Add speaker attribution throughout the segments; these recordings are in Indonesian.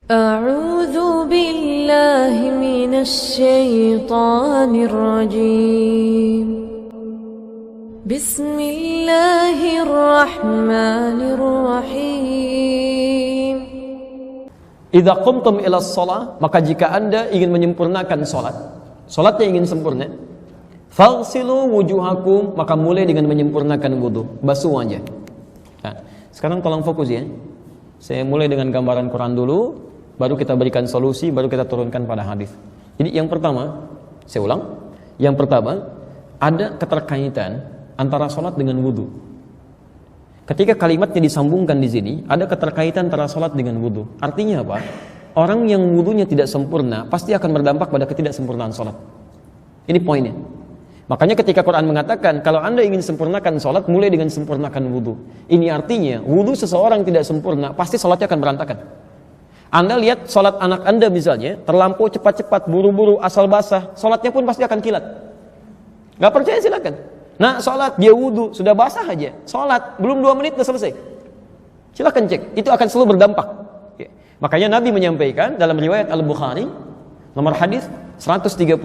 Speaker 1: أعوذ بالله من الشيطان الرجيم بسم الله الرحمن الرحيم
Speaker 2: Idza qumtum ila shalah, maka jika Anda ingin menyempurnakan salatnya ingin sempurna, faghsilu wujuhakum, maka mulai dengan menyempurnakan wudu, basuh wajah. Nah, sekarang tolong fokus ya. Saya mulai dengan gambaran Quran dulu, baru kita berikan solusi, baru kita turunkan pada hadis. Jadi yang pertama, saya ulang, yang pertama ada keterkaitan antara salat dengan wudu. Ketika kalimatnya disambungkan di sini, ada keterkaitan antara salat dengan wudu. Artinya apa? Orang yang wudunya tidak sempurna pasti akan berdampak pada ketidaksempurnaan salat. Ini poinnya. Makanya ketika Quran mengatakan kalau Anda ingin sempurnakan salat, mulai dengan sempurnakan wudu. Ini artinya wudu seseorang tidak sempurna, pasti salatnya akan berantakan. Anda lihat salat anak Anda misalnya, terlampau cepat-cepat, buru-buru, asal basah, salatnya pun pasti akan kilat. Gak percaya silakan. Nah, salat dia wudu, sudah basah aja. Salat belum 2 menit sudah selesai. Silakan cek, itu akan selalu berdampak. Ya. Makanya Nabi menyampaikan dalam riwayat Al-Bukhari, nomor hadis 135,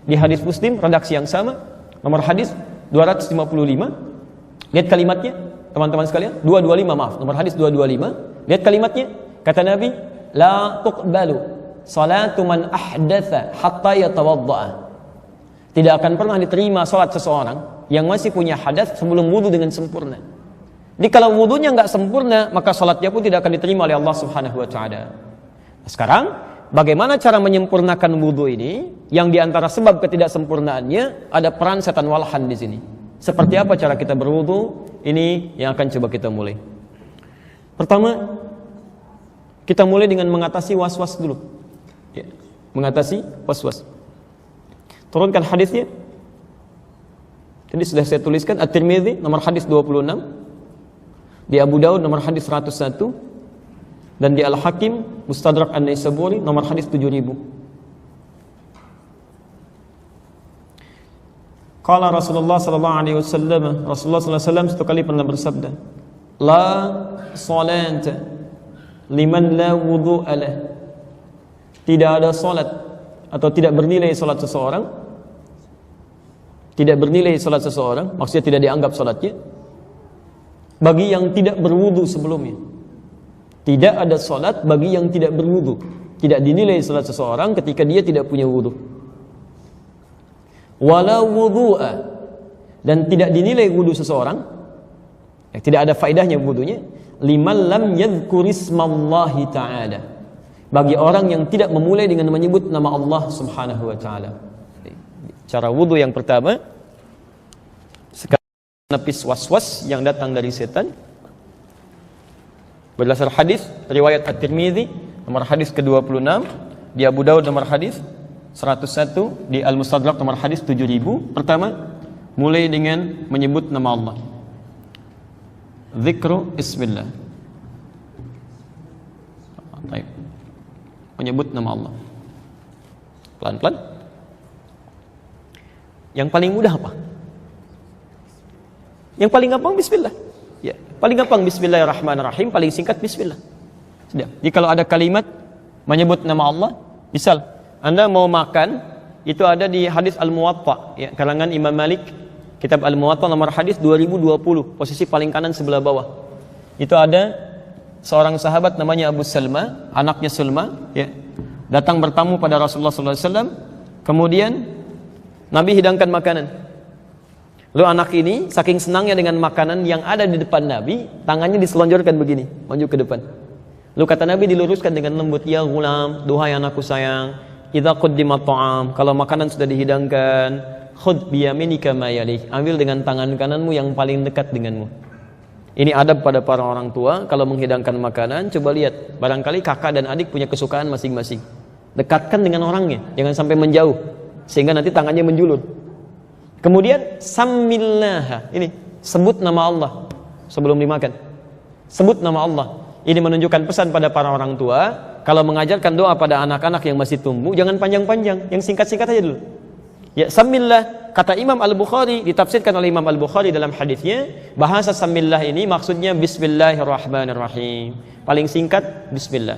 Speaker 2: di hadis Muslim redaksi yang sama, nomor hadis 255. Lihat kalimatnya, teman-teman sekalian, 225 maaf, nomor hadis 225. Lihat kalimatnya, kata Nabi, la tuqbalu salatu man ahdatha hatta yatawadda'a. Tidak akan pernah diterima salat seseorang yang masih punya hadas sebelum wudu dengan sempurna. Jadi kalau wudunya enggak sempurna, maka salatnya pun tidak akan diterima oleh Allah Subhanahu wa taala. Sekarang, bagaimana cara menyempurnakan wudu ini? Yang diantara sebab ketidaksempurnaannya ada peran setan walhan di sini. Seperti apa cara kita berwudu? Ini yang akan coba kita mulai. Pertama, kita mulai dengan mengatasi was-was dulu. Ya, mengatasi was-was. Turunkan hadisnya. Jadi sudah saya tuliskan, At-Tirmidzi nomor hadis 26, di Abu Daud nomor hadis 101, dan di Al-Hakim Mustadrak An-Naisaburi nomor hadis 7000. Qala Rasulullah sallallahu alaihi wasallam, Rasulullah sallallahu alaihi wasallam satu kali pernah bersabda, la salata liman la wudu'a lah. Tidak ada salat atau tidak bernilai salat seseorang, maksudnya tidak dianggap salatnya, bagi yang tidak berwudu sebelumnya. Tidak ada salat bagi yang tidak berwudu. Tidak dinilai salat seseorang ketika dia tidak punya wudu. Wala wudu'a, dan tidak dinilai wudu seseorang, tidak ada faedahnya wudunya, liman lam yadhkurismallahi ta'ala, bagi orang yang tidak memulai dengan menyebut nama Allah Subhanahu wa taala. Cara wudu yang pertama, sekarang menepis was-was yang datang dari setan. Berdasar hadis riwayat At-Tirmidzi nomor hadis ke-26, di Abu Daud nomor hadis 101, di Al-Mustadrak nomor hadis 7000. Pertama, mulai dengan menyebut nama Allah. Zikru bismillah. Baik. Menyebut nama Allah pelan-pelan. Yang paling mudah apa? Yang paling gampang bismillah. Ya, paling gampang bismillahirrahmanirrahim, paling singkat bismillah. Sudah. Jadi kalau ada kalimat menyebut nama Allah, misal Anda mau makan, itu ada di hadis Al-Muwatta, ya, karangan Imam Malik, kitab Al-Muwatta nomor hadis 2020, posisi paling kanan sebelah bawah. Itu ada seorang sahabat namanya Abu Salma, anaknya Sulma, ya, datang bertamu pada Rasulullah SAW. Kemudian Nabi hidangkan makanan. Lalu anak ini saking senangnya dengan makanan yang ada di depan Nabi, tangannya diselonjorkan begini, maju ke depan. Lalu kata Nabi diluruskan dengan lembut, ya gulam, duhai anakku sayang, idza quddimat ta'am, kalau makanan sudah dihidangkan, khudh biyaminika ma yalih, ambil dengan tangan kananmu yang paling dekat denganmu. Ini adab pada para orang tua kalau menghidangkan makanan. Coba lihat, barangkali kakak dan adik punya kesukaan masing-masing. Dekatkan dengan orangnya, jangan sampai menjauh, sehingga nanti tangannya menjulur. Kemudian sammillaha, ini sebut nama Allah sebelum dimakan. Sebut nama Allah. Ini menunjukkan pesan pada para orang tua, kalau mengajarkan doa pada anak-anak yang masih tumbuh, jangan panjang-panjang, yang singkat-singkat aja dulu. Ya, sammillah, kata Imam Al-Bukhari, ditafsirkan oleh Imam Al-Bukhari dalam hadisnya, bahasa sammillah ini maksudnya bismillahirrahmanirrahim. Paling singkat bismillah.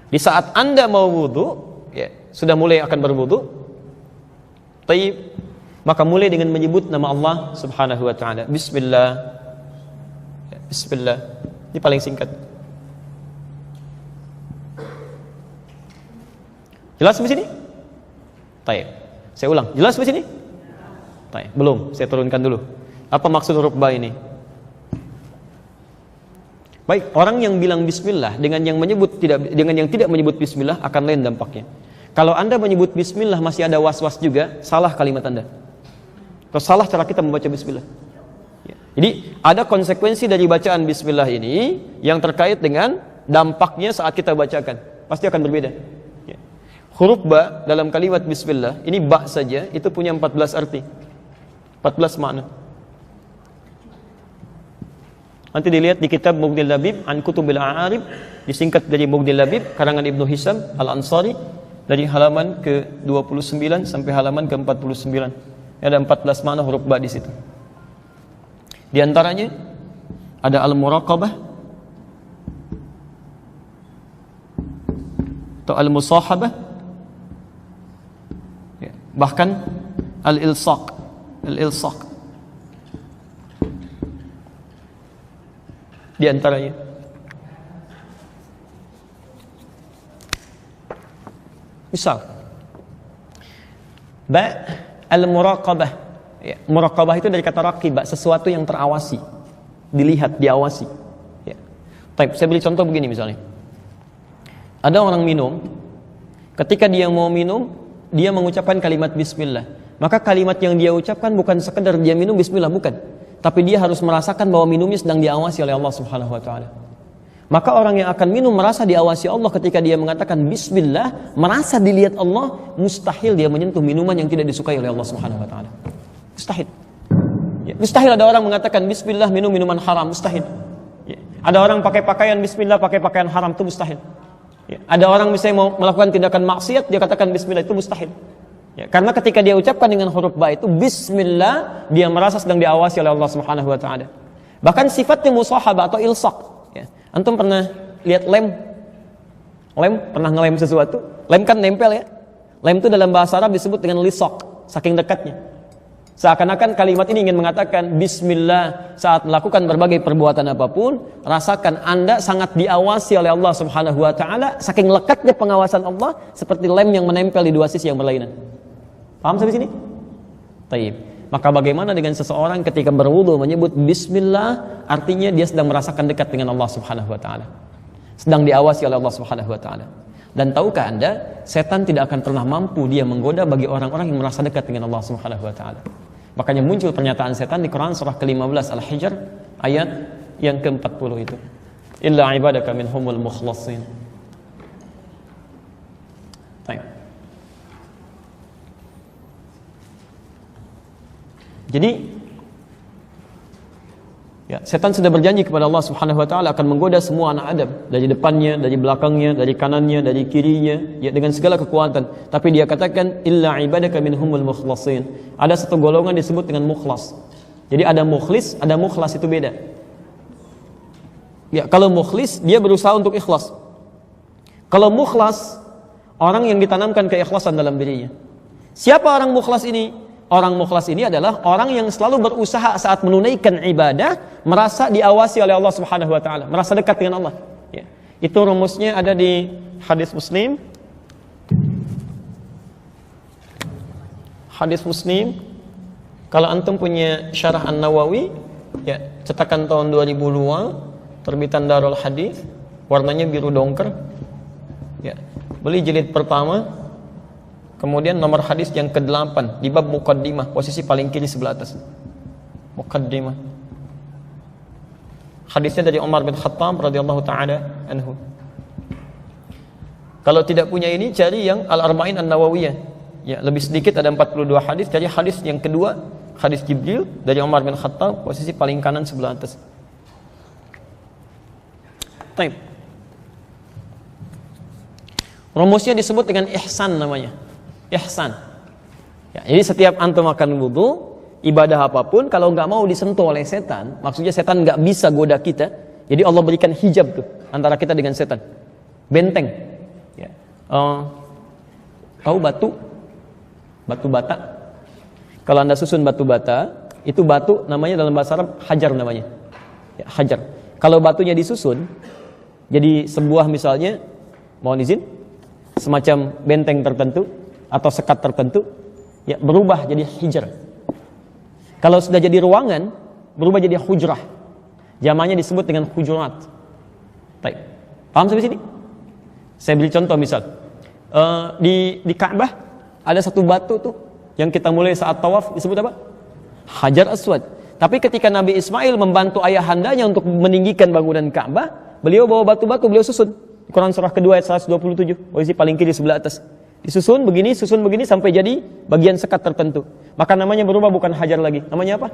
Speaker 2: Di saat Anda mau wudu, ya, sudah mulai akan berwudu, taib, maka mulai dengan menyebut nama Allah Subhanahu wa taala. Bismillah. Ya, bismillah. Ini paling singkat. Jelas di sini? Taib. Saya ulang. Jelas di sini? Taib. Belum, saya turunkan dulu. Apa maksud huruf ba ini? Baik, orang yang bilang bismillah dengan yang tidak menyebut bismillah akan lain dampaknya. Kalau Anda menyebut bismillah masih ada was-was juga, salah kalimat Anda. Atau salah cara kita membaca bismillah. Ya. Jadi, ada konsekuensi dari bacaan bismillah ini yang terkait dengan dampaknya saat kita bacakan. Pasti akan berbeda. Ya. Huruf ba dalam kalimat bismillah, ini ba saja, itu punya 14 arti. 14 makna. Nanti dilihat di kitab Mughnil Labib an Kutubil A'arib, disingkat dari Mughnil Labib karangan Ibnu Hisam Al-Ansari, dari halaman ke-29 sampai halaman ke-49. Ada 14 makna huruf ba di situ. Di antaranya ada al-muraqabah atau al-musahabah, ya, bahkan al-ilsaq. Di antaranya misal ba al-muraqabah, ya, muraqabah itu dari kata raqibah, sesuatu yang terawasi, dilihat, diawasi, ya. Baik, saya beri contoh begini misalnya. Ada orang minum, ketika dia mau minum, dia mengucapkan kalimat bismillah. Maka kalimat yang dia ucapkan bukan sekedar dia minum bismillah, bukan, tapi dia harus merasakan bahwa minumnya sedang diawasi oleh Allah Subhanahu wa taala. Maka orang yang akan minum merasa diawasi Allah ketika dia mengatakan bismillah, merasa dilihat Allah, mustahil dia menyentuh minuman yang tidak disukai oleh Allah Subhanahu wa taala. Mustahil. Ya, mustahil ada orang mengatakan bismillah minum minuman haram, mustahil. Ya, ada orang pakai pakaian bismillah pakai pakaian haram, itu mustahil. Ya, ada orang misalnya mau melakukan tindakan maksiat, dia katakan bismillah, itu mustahil. Ya, karena ketika dia ucapkan dengan huruf ba itu bismillah, dia merasa sedang diawasi oleh Allah Subhanahu wa taala. Bahkan sifatnya musahabah atau ilsaq, ya. Antum pernah lihat lem? Lem pernah ngelem sesuatu? Lem kan nempel, ya. Lem itu dalam bahasa Arab disebut dengan lisaq, saking dekatnya. Seakan-akan kalimat ini ingin mengatakan bismillah saat melakukan berbagai perbuatan apapun, rasakan Anda sangat diawasi oleh Allah Subhanahu wa taala, saking lekatnya pengawasan Allah, seperti lem yang menempel di dua sisi yang berlainan. Paham sampai sini? Taib. Maka bagaimana dengan seseorang ketika berwudu menyebut bismillah, artinya dia sedang merasakan dekat dengan Allah Subhanahu wa taala. Sedang diawasi oleh Allah Subhanahu wa taala. Dan tahukah Anda, setan tidak akan pernah mampu dia menggoda bagi orang-orang yang merasa dekat dengan Allah Subhanahu wa taala. Makanya muncul pernyataan setan di Quran surah ke-15 Al-Hijr ayat yang ke-40 itu. Illa ibadaka minhumul mukhlasin. Baik. Jadi ya, setan sudah berjanji kepada Allah Subhanahu wa taala akan menggoda semua anak Adam, dari depannya, dari belakangnya, dari kanannya, dari kirinya, ya, dengan segala kekuatan. Tapi dia katakan illa ibadaka minhumul mukhlasin. Ada satu golongan disebut dengan mukhlas. Jadi ada mukhlis, ada mukhlas, itu beda. Ya, kalau mukhlis dia berusaha untuk ikhlas. Kalau mukhlas, orang yang ditanamkan keikhlasan dalam dirinya. Siapa orang mukhlas ini? Orang mukhlas ini adalah orang yang selalu berusaha saat menunaikan ibadah, merasa diawasi oleh Allah Subhanahu wa taala, merasa dekat dengan Allah. Ya. Itu rumusnya ada di hadis Muslim. Hadis Muslim, kalau antum punya Syarah An-Nawawi, ya, cetakan tahun 2002, terbitan Darul Hadis, warnanya biru dongker. Ya. Beli jilid pertama. Kemudian nomor hadis yang ke-8 di bab muqaddimah, posisi paling kiri sebelah atas. Muqaddimah. Hadisnya dari Umar bin Khattab radhiyallahu taala anhu. Kalau tidak punya ini, cari yang Al-Arba'in An-Nawawiyah. Ya, lebih sedikit, ada 42 hadis. Cari hadis yang kedua, hadis Jibril dari Umar bin Khattab, posisi paling kanan sebelah atas. Baik. Rumusnya disebut dengan ihsan namanya. Ihsan. Ya, jadi setiap antum akan wudu, ibadah apapun, kalau nggak mau disentuh oleh setan, maksudnya setan nggak bisa goda kita. Jadi Allah berikan hijab tuh antara kita dengan setan, benteng. Tahu batu bata? Kalau Anda susun batu bata, itu batu namanya dalam bahasa Arab hajar namanya. Ya, hajar. Kalau batunya disusun jadi sebuah, misalnya, mohon izin, semacam benteng tertentu atau sekat tertentu, ya berubah jadi hijar. Kalau sudah jadi ruangan, berubah jadi hujrah. Jamaknya disebut dengan hujurat. Baik. Paham sampai sini? Saya beri contoh misal. Di Ka'bah ada satu batu tuh yang kita mulai saat tawaf disebut apa? Hajar Aswad. Tapi ketika Nabi Ismail membantu ayahandanya untuk meninggikan bangunan Ka'bah, beliau bawa batu-batu, beliau susun. Quran surah kedua ayat 127, posisi paling kiri sebelah atas. Disusun begini sampai jadi bagian sekat tertentu. Maka namanya berubah, bukan hajar lagi. Namanya apa?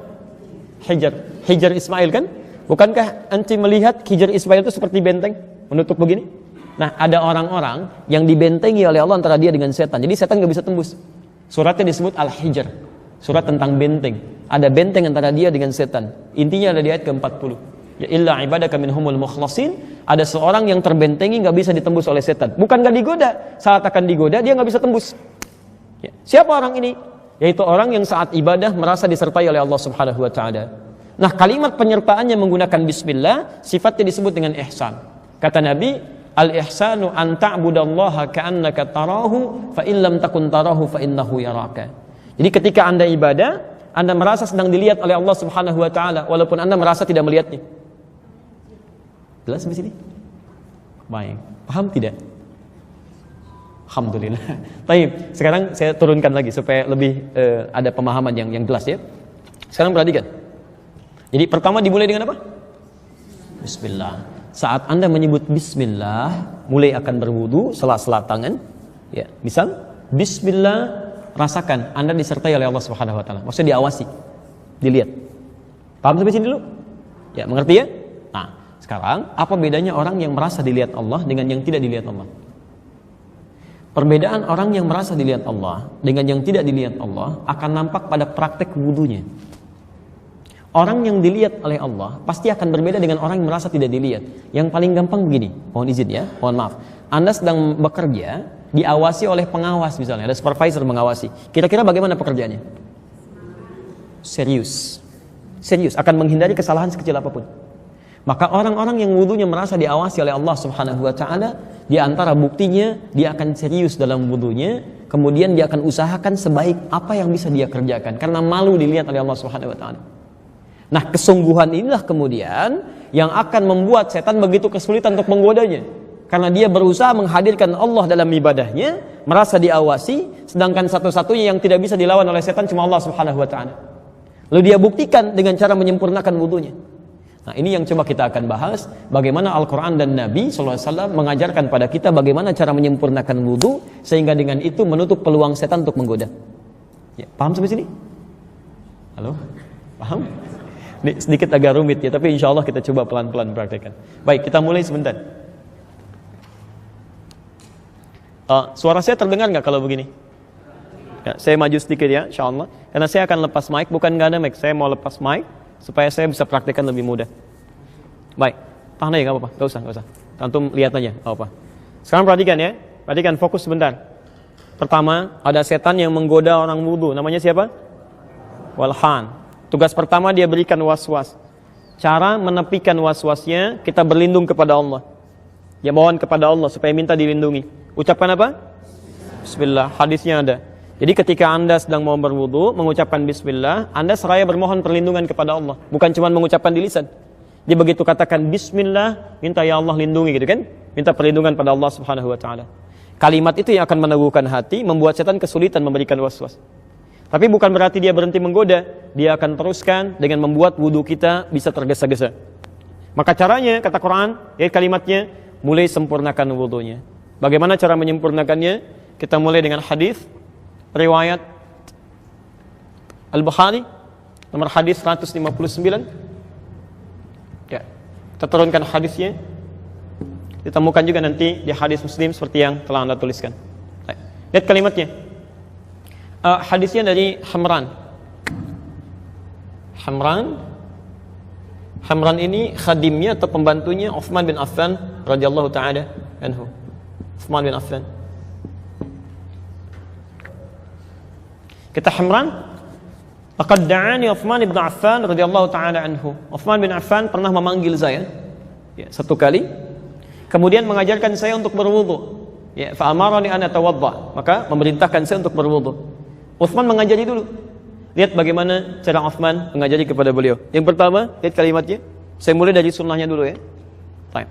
Speaker 2: Hijar Ismail kan? Bukankah anti melihat hijar Ismail itu seperti benteng menutup begini? Nah, ada orang-orang yang dibentengi oleh Allah antara dia dengan setan. Jadi setan nggak bisa tembus. Suratnya disebut Al-Hijr. Surat tentang benteng. Ada benteng antara dia dengan setan. Intinya ada di ayat ke-40. Ya illa ibadaka minhumul mukhlasin. Ada seorang yang terbentengi, nggak bisa ditembus oleh setan. Bukan nggak digoda, saat akan digoda dia nggak bisa tembus. Ya. Siapa orang ini? Yaitu orang yang saat ibadah merasa disertai oleh Allah Subhanahu wa taala. Nah, kalimat penyertaannya menggunakan bismillah, sifatnya disebut dengan ihsan. Kata Nabi, al-ihsanu an ta'budallaha ka'annaka tarahu fa in lam takun tarahu fa innahu yaraka. Jadi ketika Anda ibadah, Anda merasa sedang dilihat oleh Allah Subhanahu wa taala walaupun Anda merasa tidak melihatnya. Jelas sampai sini? Baik. Paham tidak? Alhamdulillah. Baik, sekarang saya turunkan lagi supaya lebih ada pemahaman yang jelas ya. Sekarang perhatikan. Jadi pertama dimulai dengan apa? Bismillah. Saat Anda menyebut bismillah, mulai akan berwudu, sela-sela tangan, ya. Misal, bismillah, rasakan Anda disertai oleh Allah Subhanahu wa taala. Maksudnya diawasi, dilihat. Paham sampai sini dulu? Ya, mengerti ya? Nah, sekarang apa bedanya orang yang merasa dilihat Allah dengan yang tidak dilihat Allah? Perbedaan orang yang merasa dilihat Allah dengan yang tidak dilihat Allah akan nampak pada praktek wudunya. Orang yang dilihat oleh Allah pasti akan berbeda dengan orang yang merasa tidak dilihat. Yang paling gampang begini, mohon izin ya, mohon maaf. Anda sedang bekerja, diawasi oleh pengawas misalnya, ada supervisor mengawasi. Kira-kira bagaimana pekerjaannya? Serius, akan menghindari kesalahan sekecil apapun. Maka orang-orang yang wudunya merasa diawasi oleh Allah Subhanahu wa taala, di antara buktinya dia akan serius dalam wudunya, kemudian dia akan usahakan sebaik apa yang bisa dia kerjakan karena malu dilihat oleh Allah Subhanahu wa taala. Nah, kesungguhan inilah kemudian yang akan membuat setan begitu kesulitan untuk menggodanya. Karena dia berusaha menghadirkan Allah dalam ibadahnya, merasa diawasi, sedangkan satu-satunya yang tidak bisa dilawan oleh setan cuma Allah Subhanahu wa taala. Lalu dia buktikan dengan cara menyempurnakan wudunya. Nah, ini yang coba kita akan bahas, bagaimana Al-Quran dan Nabi SAW mengajarkan pada kita bagaimana cara menyempurnakan wudu, sehingga dengan itu menutup peluang setan untuk menggoda. Ya, paham sampai sini? Halo? Paham? Ini sedikit agak rumit ya, tapi insya Allah kita coba pelan-pelan praktekkan. Baik, kita mulai sebentar. Suara saya terdengar nggak kalau begini? Ya, saya maju sedikit ya, insya Allah. Karena saya akan lepas mic, bukan nggak ada mic, saya mau lepas mic supaya saya bisa praktekkan lebih mudah. Baik, tahan aja nggak apa-apa, nggak usah. Antum lihat aja, nggak apa-apa. Sekarang perhatikan ya, perhatikan, fokus sebentar. Pertama, ada setan yang menggoda orang wudu, namanya siapa? Walhan. Tugas pertama dia berikan was-was. Cara menepikan was-wasnya, kita berlindung kepada Allah. Ya, mohon kepada Allah supaya minta dilindungi. Ucapkan apa? Bismillah, hadisnya ada. Jadi ketika Anda sedang mau berwudu, mengucapkan bismillah, Anda seraya bermohon perlindungan kepada Allah. Bukan cuma mengucapkan di lisan. Dia begitu katakan bismillah, minta ya Allah lindungi gitu kan? Minta perlindungan pada Allah Subhanahu wa taala. Kalimat itu yang akan meneguhkan hati, membuat setan kesulitan memberikan was-was. Tapi bukan berarti dia berhenti menggoda, dia akan teruskan dengan membuat wudu kita bisa tergesa-gesa. Maka caranya, kata Quran, ya kalimatnya, mulai sempurnakan wudunya. Bagaimana cara menyempurnakannya? Kita mulai dengan hadis riwayat Al-Bukhari, nomor hadis 159. Ya, kita turunkan hadisnya. Ditemukan juga nanti di hadis Muslim seperti yang telah Anda tuliskan. Lihat kalimatnya. Hadisnya dari Hamran ini khadimnya atau pembantunya Utsman bin Affan radhiyallahu taala anhu. Utsman bin Affan. Kata Imran, laqad da'ani Uthman bin Affan radhiyallahu taala anhu. Uthman bin Affan pernah memanggil saya satu kali, kemudian mengajarkan saya untuk berwudu. Fa amarani an atawadda, maka memerintahkan saya untuk berwudu. Uthman mengajari dulu. Lihat bagaimana cara Uthman mengajari kepada beliau. Yang pertama, lihat kalimatnya. Saya mulai dari sunnahnya dulu ya. Baik.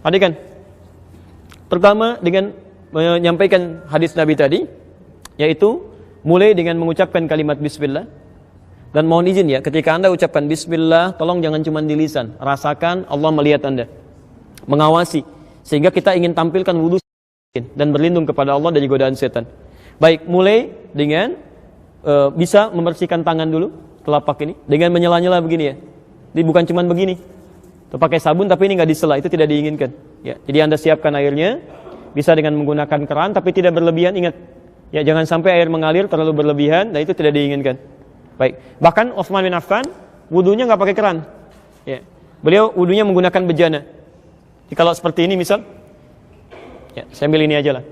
Speaker 2: Perhatikan. Pertama dengan menyampaikan hadis Nabi tadi, yaitu mulai dengan mengucapkan kalimat bismillah. Dan mohon izin ya, ketika Anda ucapkan bismillah, tolong jangan cuma di lisan. Rasakan Allah melihat Anda, mengawasi, sehingga kita ingin tampilkan wudu dan berlindung kepada Allah dari godaan setan. Baik, mulai dengan bisa membersihkan tangan dulu, telapak ini, dengan menyela-nyela begini ya. Jadi bukan cuma begini, atau pakai sabun tapi ini nggak disela, itu tidak diinginkan. Ya, jadi Anda siapkan airnya, bisa dengan menggunakan keran, tapi tidak berlebihan. Ingat, ya jangan sampai air mengalir terlalu berlebihan, dan itu tidak diinginkan. Baik, bahkan Uthman bin Affan wudunya nggak pakai keran. Ya, beliau wudunya menggunakan bejana. Jadi kalau seperti ini misal, ya saya ambil ini aja lah.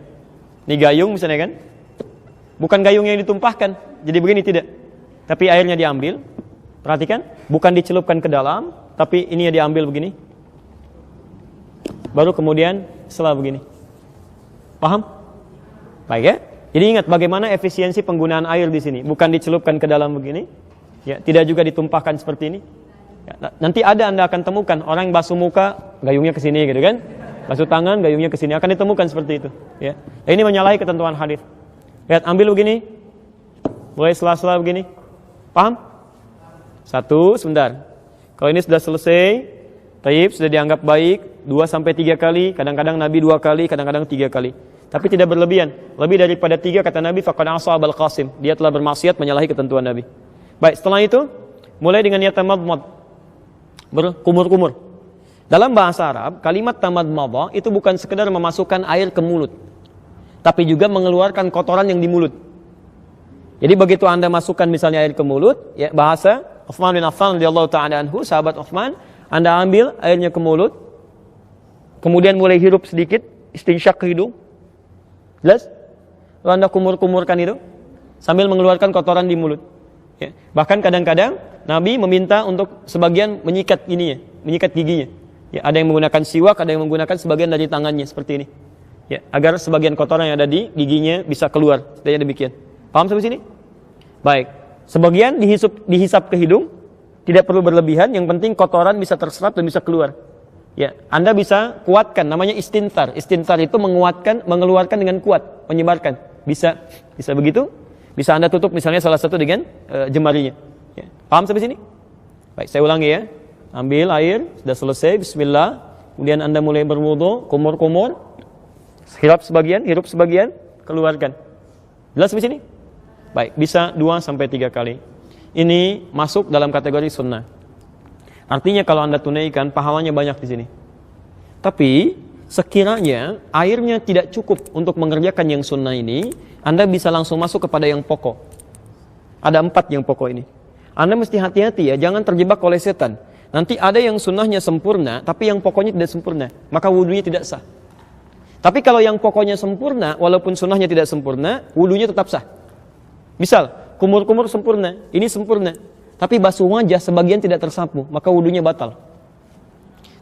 Speaker 2: Ini gayung misalnya kan, bukan gayung yang ditumpahkan. Jadi begini tidak, tapi airnya diambil. Perhatikan, bukan dicelupkan ke dalam, tapi ini ya diambil begini. Baru kemudian setelah begini. Paham? Baik ya. Jadi ingat bagaimana efisiensi penggunaan air di sini, bukan dicelupkan ke dalam begini, ya, tidak juga ditumpahkan seperti ini. Ya, nanti Anda akan temukan orang yang basuh muka, gayungnya ke sini gitu kan, basuh tangan, gayungnya ke sini, akan ditemukan seperti itu. Ya, nah, ini menyalahi ketentuan hadis. Lihat, ambil begini, mulai sela-sela begini, paham? Satu, sebentar. Kalau ini sudah selesai, taib sudah dianggap baik, 2-3 kali, kadang-kadang Nabi 2 kali, kadang-kadang 3 kali. Tapi tidak berlebihan. Lebih daripada 3 kata Nabi, faqad asa Abul Qasim. Dia telah bermaksiat menyalahi ketentuan Nabi. Baik, setelah itu mulai dengan yatamadmad, berkumur-kumur. Dalam bahasa Arab, kalimat tamadmad itu bukan sekedar memasukkan air ke mulut, tapi juga mengeluarkan kotoran yang di mulut. Jadi begitu Anda masukkan misalnya air ke mulut, ya bahasa Uthman bin Affan radhiyallahu taala anhu, sahabat Uthman, Anda ambil airnya ke mulut, kemudian mulai hirup sedikit, istinsyak ke hidung. Jelas? Lalu Anda kumur-kumurkan itu sambil mengeluarkan kotoran di mulut. Ya. Bahkan kadang-kadang Nabi meminta untuk sebagian menyikat ininya, menyikat giginya. Ya, ada yang menggunakan siwak, ada yang menggunakan sebagian dari tangannya seperti ini. Ya, agar sebagian kotoran yang ada di giginya bisa keluar. Seperti demikian. Paham sampai sini? Baik. Sebagian dihisap ke hidung, tidak perlu berlebihan, yang penting kotoran bisa terserap dan bisa keluar. Ya, Anda bisa kuatkan, namanya istintar. Istintar itu menguatkan, mengeluarkan dengan kuat, menyebarkan. Bisa begitu. Bisa Anda tutup misalnya salah satu dengan jemarinya. Ya. Paham sampai sini? Baik, saya ulangi ya. Ambil air, sudah selesai, bismillah. Kemudian Anda mulai berwudu, kumur-kumur. Hirup sebagian, keluarkan. Jelas sampai sini? Baik, bisa 2-3 kali. Ini masuk dalam kategori sunnah. Artinya kalau Anda tunaikan, pahalanya banyak di sini. Tapi sekiranya airnya tidak cukup untuk mengerjakan yang sunnah ini, Anda bisa langsung masuk kepada yang pokok. Ada 4 yang pokok ini. Anda mesti hati-hati ya, jangan terjebak oleh setan. Nanti ada yang sunnahnya sempurna, tapi yang pokoknya tidak sempurna, maka wudunya tidak sah. Tapi kalau yang pokoknya sempurna, walaupun sunnahnya tidak sempurna, wudunya tetap sah. Misal, kumur-kumur sempurna, ini sempurna, tapi basuh wajah sebagian tidak tersapu, maka wudunya batal.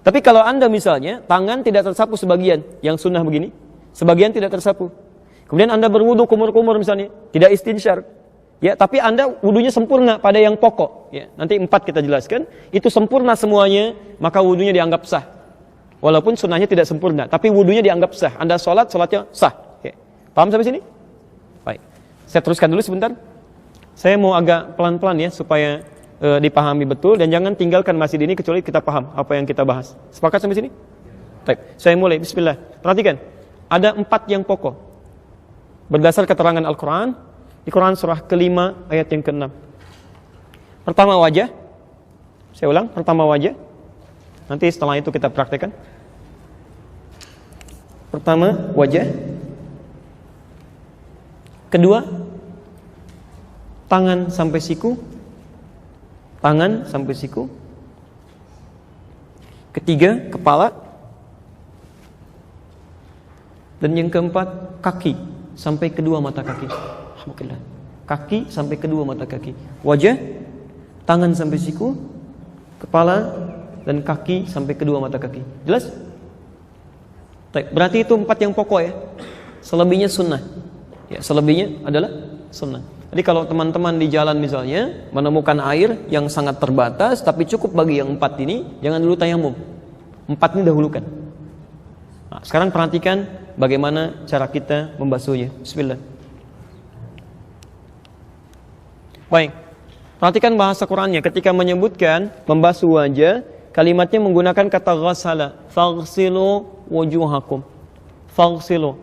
Speaker 2: Tapi kalau Anda misalnya, tangan tidak tersapu sebagian, yang sunnah begini, sebagian tidak tersapu. Kemudian Anda berwudu kumur-kumur misalnya, tidak istinsyar. Ya, tapi Anda wudunya sempurna pada yang pokok. Ya, nanti 4 kita jelaskan, itu sempurna semuanya, maka wudunya dianggap sah. Walaupun sunnahnya tidak sempurna, tapi wudunya dianggap sah. Anda sholatnya sah. Ya. Paham sampai sini? Baik. Saya teruskan dulu sebentar. Saya mau agak pelan-pelan ya supaya dipahami betul dan jangan tinggalkan masjid ini kecuali kita paham apa yang kita bahas. Sepakat sampai sini? Baik, saya mulai. Bismillah. Perhatikan, ada 4 yang pokok berdasar keterangan Al-Quran di Quran surah ke-5 ayat yang ke-6. Pertama wajah. Saya ulang, pertama wajah. Nanti setelah itu kita praktekkan. Pertama wajah. Kedua, tangan sampai siku. Tangan sampai siku. Ketiga, kepala. Dan yang keempat, kaki sampai kedua mata kaki. Alhamdulillah. kaki sampai kedua mata kaki, wajah, tangan sampai siku, kepala, dan kaki sampai kedua mata kaki. Jelas? Berarti itu 4 yang pokok ya. Selebihnya sunnah. Ya, selebihnya adalah sunnah. Jadi kalau teman-teman di jalan misalnya menemukan air yang sangat terbatas tapi cukup bagi yang 4 ini, jangan dulu tayamum. 4 ini dahulukan. Nah, sekarang perhatikan bagaimana cara kita membasuhnya. Bismillah. Baik. Perhatikan bahasa Qur'annya ketika menyebutkan membasuh wajah, kalimatnya menggunakan kata ghassala. Faghsilu wujuhakum. Faghsilu.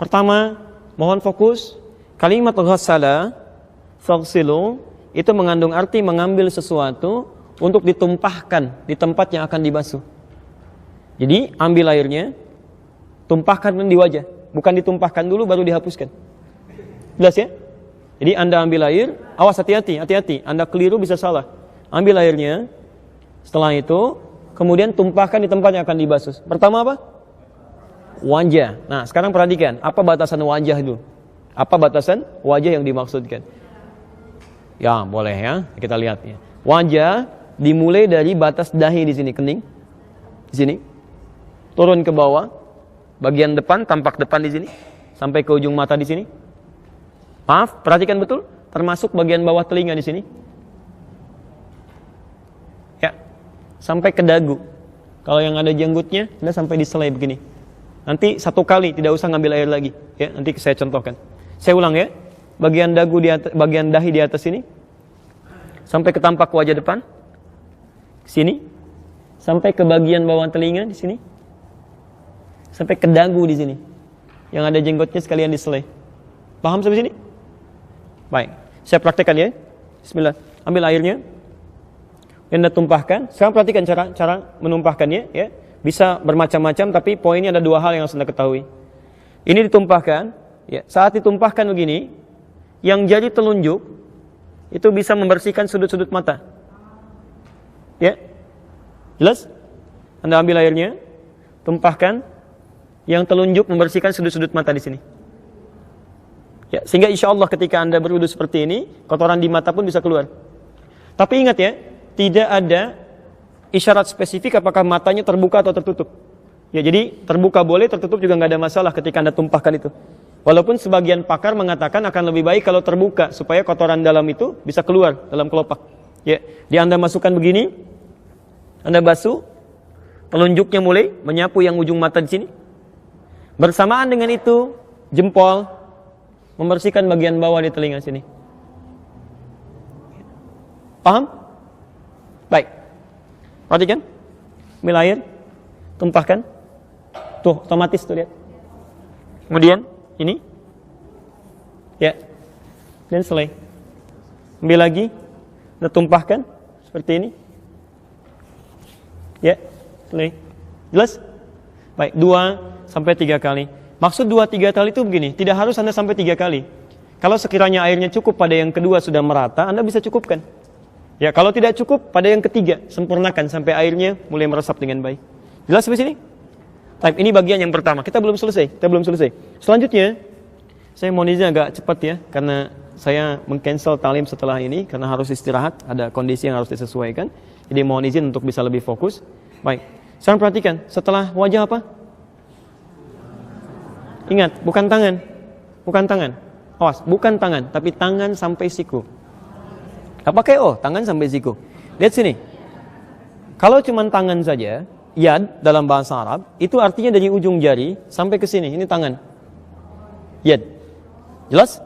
Speaker 2: Pertama, mohon fokus. Kalimat ghassala, faghsilu itu mengandung arti mengambil sesuatu untuk ditumpahkan di tempat yang akan dibasuh. Jadi ambil airnya, tumpahkan di wajah, bukan ditumpahkan dulu baru dihapuskan. Jelas ya? Jadi Anda ambil air, awas hati-hati, Anda keliru bisa salah. Ambil airnya, setelah itu kemudian tumpahkan di tempat yang akan dibasuh. Pertama apa? Wajah. Nah sekarang perhatikan, apa batasan wajah itu? Apa batasan wajah yang dimaksudkan? Ya boleh ya, kita lihat ya. Wajah dimulai dari batas dahi di sini, kening, di sini, turun ke bawah, bagian depan, tampak depan di sini, sampai ke ujung mata di sini. Maaf, perhatikan betul, termasuk bagian bawah telinga di sini. Ya, sampai ke dagu. Kalau yang ada jenggotnya, Anda sampai di selai begini. Nanti 1 kali, tidak usah ngambil air lagi. Ya, nanti saya contohkan. Saya ulang ya. Bagian dagu di atas, bagian dahi di atas sini, sampai ke tampak wajah depan, sini, sampai ke bagian bawah telinga di sini, sampai ke dagu di sini. Yang ada jenggotnya sekalian diselai. Paham sampai sini? Baik, saya praktekkan ya. Bismillah. Ambil airnya, Anda tumpahkan. Sekarang perhatikan cara menumpahkannya ya. Bisa bermacam-macam, tapi poinnya ada 2 hal yang harus Anda ketahui. Ini ditumpahkan, ya. Saat ditumpahkan begini, yang jadi telunjuk itu bisa membersihkan sudut-sudut mata. Ya. Jelas? Anda ambil airnya, tumpahkan, yang telunjuk membersihkan sudut-sudut mata di sini. Ya, sehingga insya Allah ketika Anda berwudu seperti ini, kotoran di mata pun bisa keluar. Tapi ingat ya, tidak ada isyarat spesifik apakah matanya terbuka atau tertutup. Ya, jadi terbuka boleh, tertutup juga nggak ada masalah ketika Anda tumpahkan itu. Walaupun sebagian pakar mengatakan akan lebih baik kalau terbuka supaya kotoran dalam itu bisa keluar dalam kelopak. Ya, di Anda masukkan begini, Anda basuh, telunjuknya mulai menyapu yang ujung mata di sini. Bersamaan dengan itu, jempol membersihkan bagian bawah di telinga sini. Paham? Baik. Perhatikan. Ambil air, tumpahkan. Tuh, otomatis tuh lihat. Kemudian ini. Ya. Dan selesai. Ambil lagi, dan tumpahkan seperti ini. Ya, selesai. Jelas? Baik, 2-3 kali. Maksud 2-3 kali itu begini, tidak harus Anda sampai 3 kali. Kalau sekiranya airnya cukup pada yang kedua sudah merata, Anda bisa cukupkan. Ya, kalau tidak cukup pada yang ketiga, sempurnakan sampai airnya mulai meresap dengan baik. Jelas sampai sini? Baik, ini bagian yang pertama. Kita belum selesai. Selanjutnya, saya mohon izin agak cepat ya, karena saya meng-cancel talim setelah ini karena harus istirahat, ada kondisi yang harus disesuaikan. Jadi mohon izin untuk bisa lebih fokus. Baik. Sekarang perhatikan, setelah wajah apa? Ingat, bukan tangan. Awas, bukan tangan, tapi tangan sampai siku. Apa kayak tangan sampai siku. Lihat sini. Kalau cuma tangan saja, yad dalam bahasa Arab, itu artinya dari ujung jari sampai ke sini. Ini tangan. Yad. Jelas?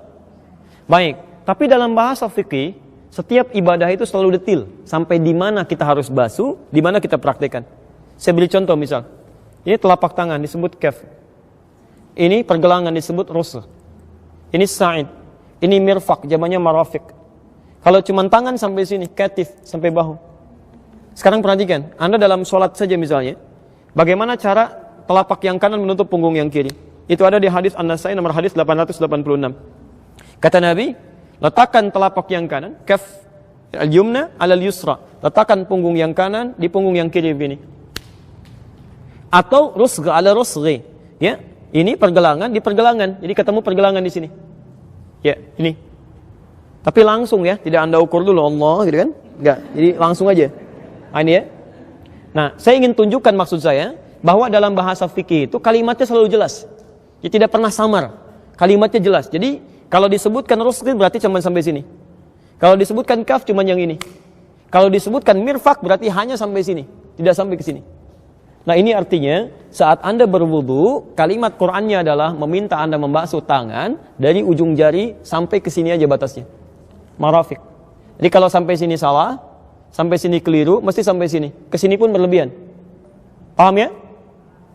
Speaker 2: Baik. Tapi dalam bahasa fikih, setiap ibadah itu selalu detil. Sampai di mana kita harus basuh, di mana kita praktekkan. Saya beri contoh misal. Ini telapak tangan disebut kaf. Ini pergelangan disebut rusuh. Ini sa'id. Ini mirfaq, jamannya marafiq. Kalau cuma tangan sampai sini, katif, sampai bahu. Sekarang perhatikan, Anda dalam sholat saja misalnya, bagaimana cara telapak yang kanan menutup punggung yang kiri. Itu ada di hadis An-Nasai nomor hadis 886. Kata Nabi, letakkan telapak yang kanan, kaf al-yumna alal yusra. Letakkan punggung yang kanan di punggung yang kiri begini. Atau rusgha ala rusghi. Ya, ini pergelangan di pergelangan. Jadi ketemu pergelangan di sini. Ya, ini. Tapi langsung ya, tidak Anda ukur dulu Allah gitu kan? Enggak, jadi langsung aja. Nah, ini ya. Nah, saya ingin tunjukkan maksud saya bahwa dalam bahasa fikih itu kalimatnya selalu jelas. Ya, tidak pernah samar. Kalimatnya jelas. Jadi kalau disebutkan ruskin berarti cuma sampai sini. Kalau disebutkan kaf cuma yang ini. Kalau disebutkan mirfak berarti hanya sampai sini, tidak sampai ke sini. Nah, ini artinya saat Anda berwudu, kalimat Qur'annya adalah meminta Anda membasuh tangan dari ujung jari sampai ke sini aja batasnya. Marafiq. Jadi kalau sampai sini salah, sampai sini keliru, mesti sampai sini. Ke sini pun berlebihan. Paham ya?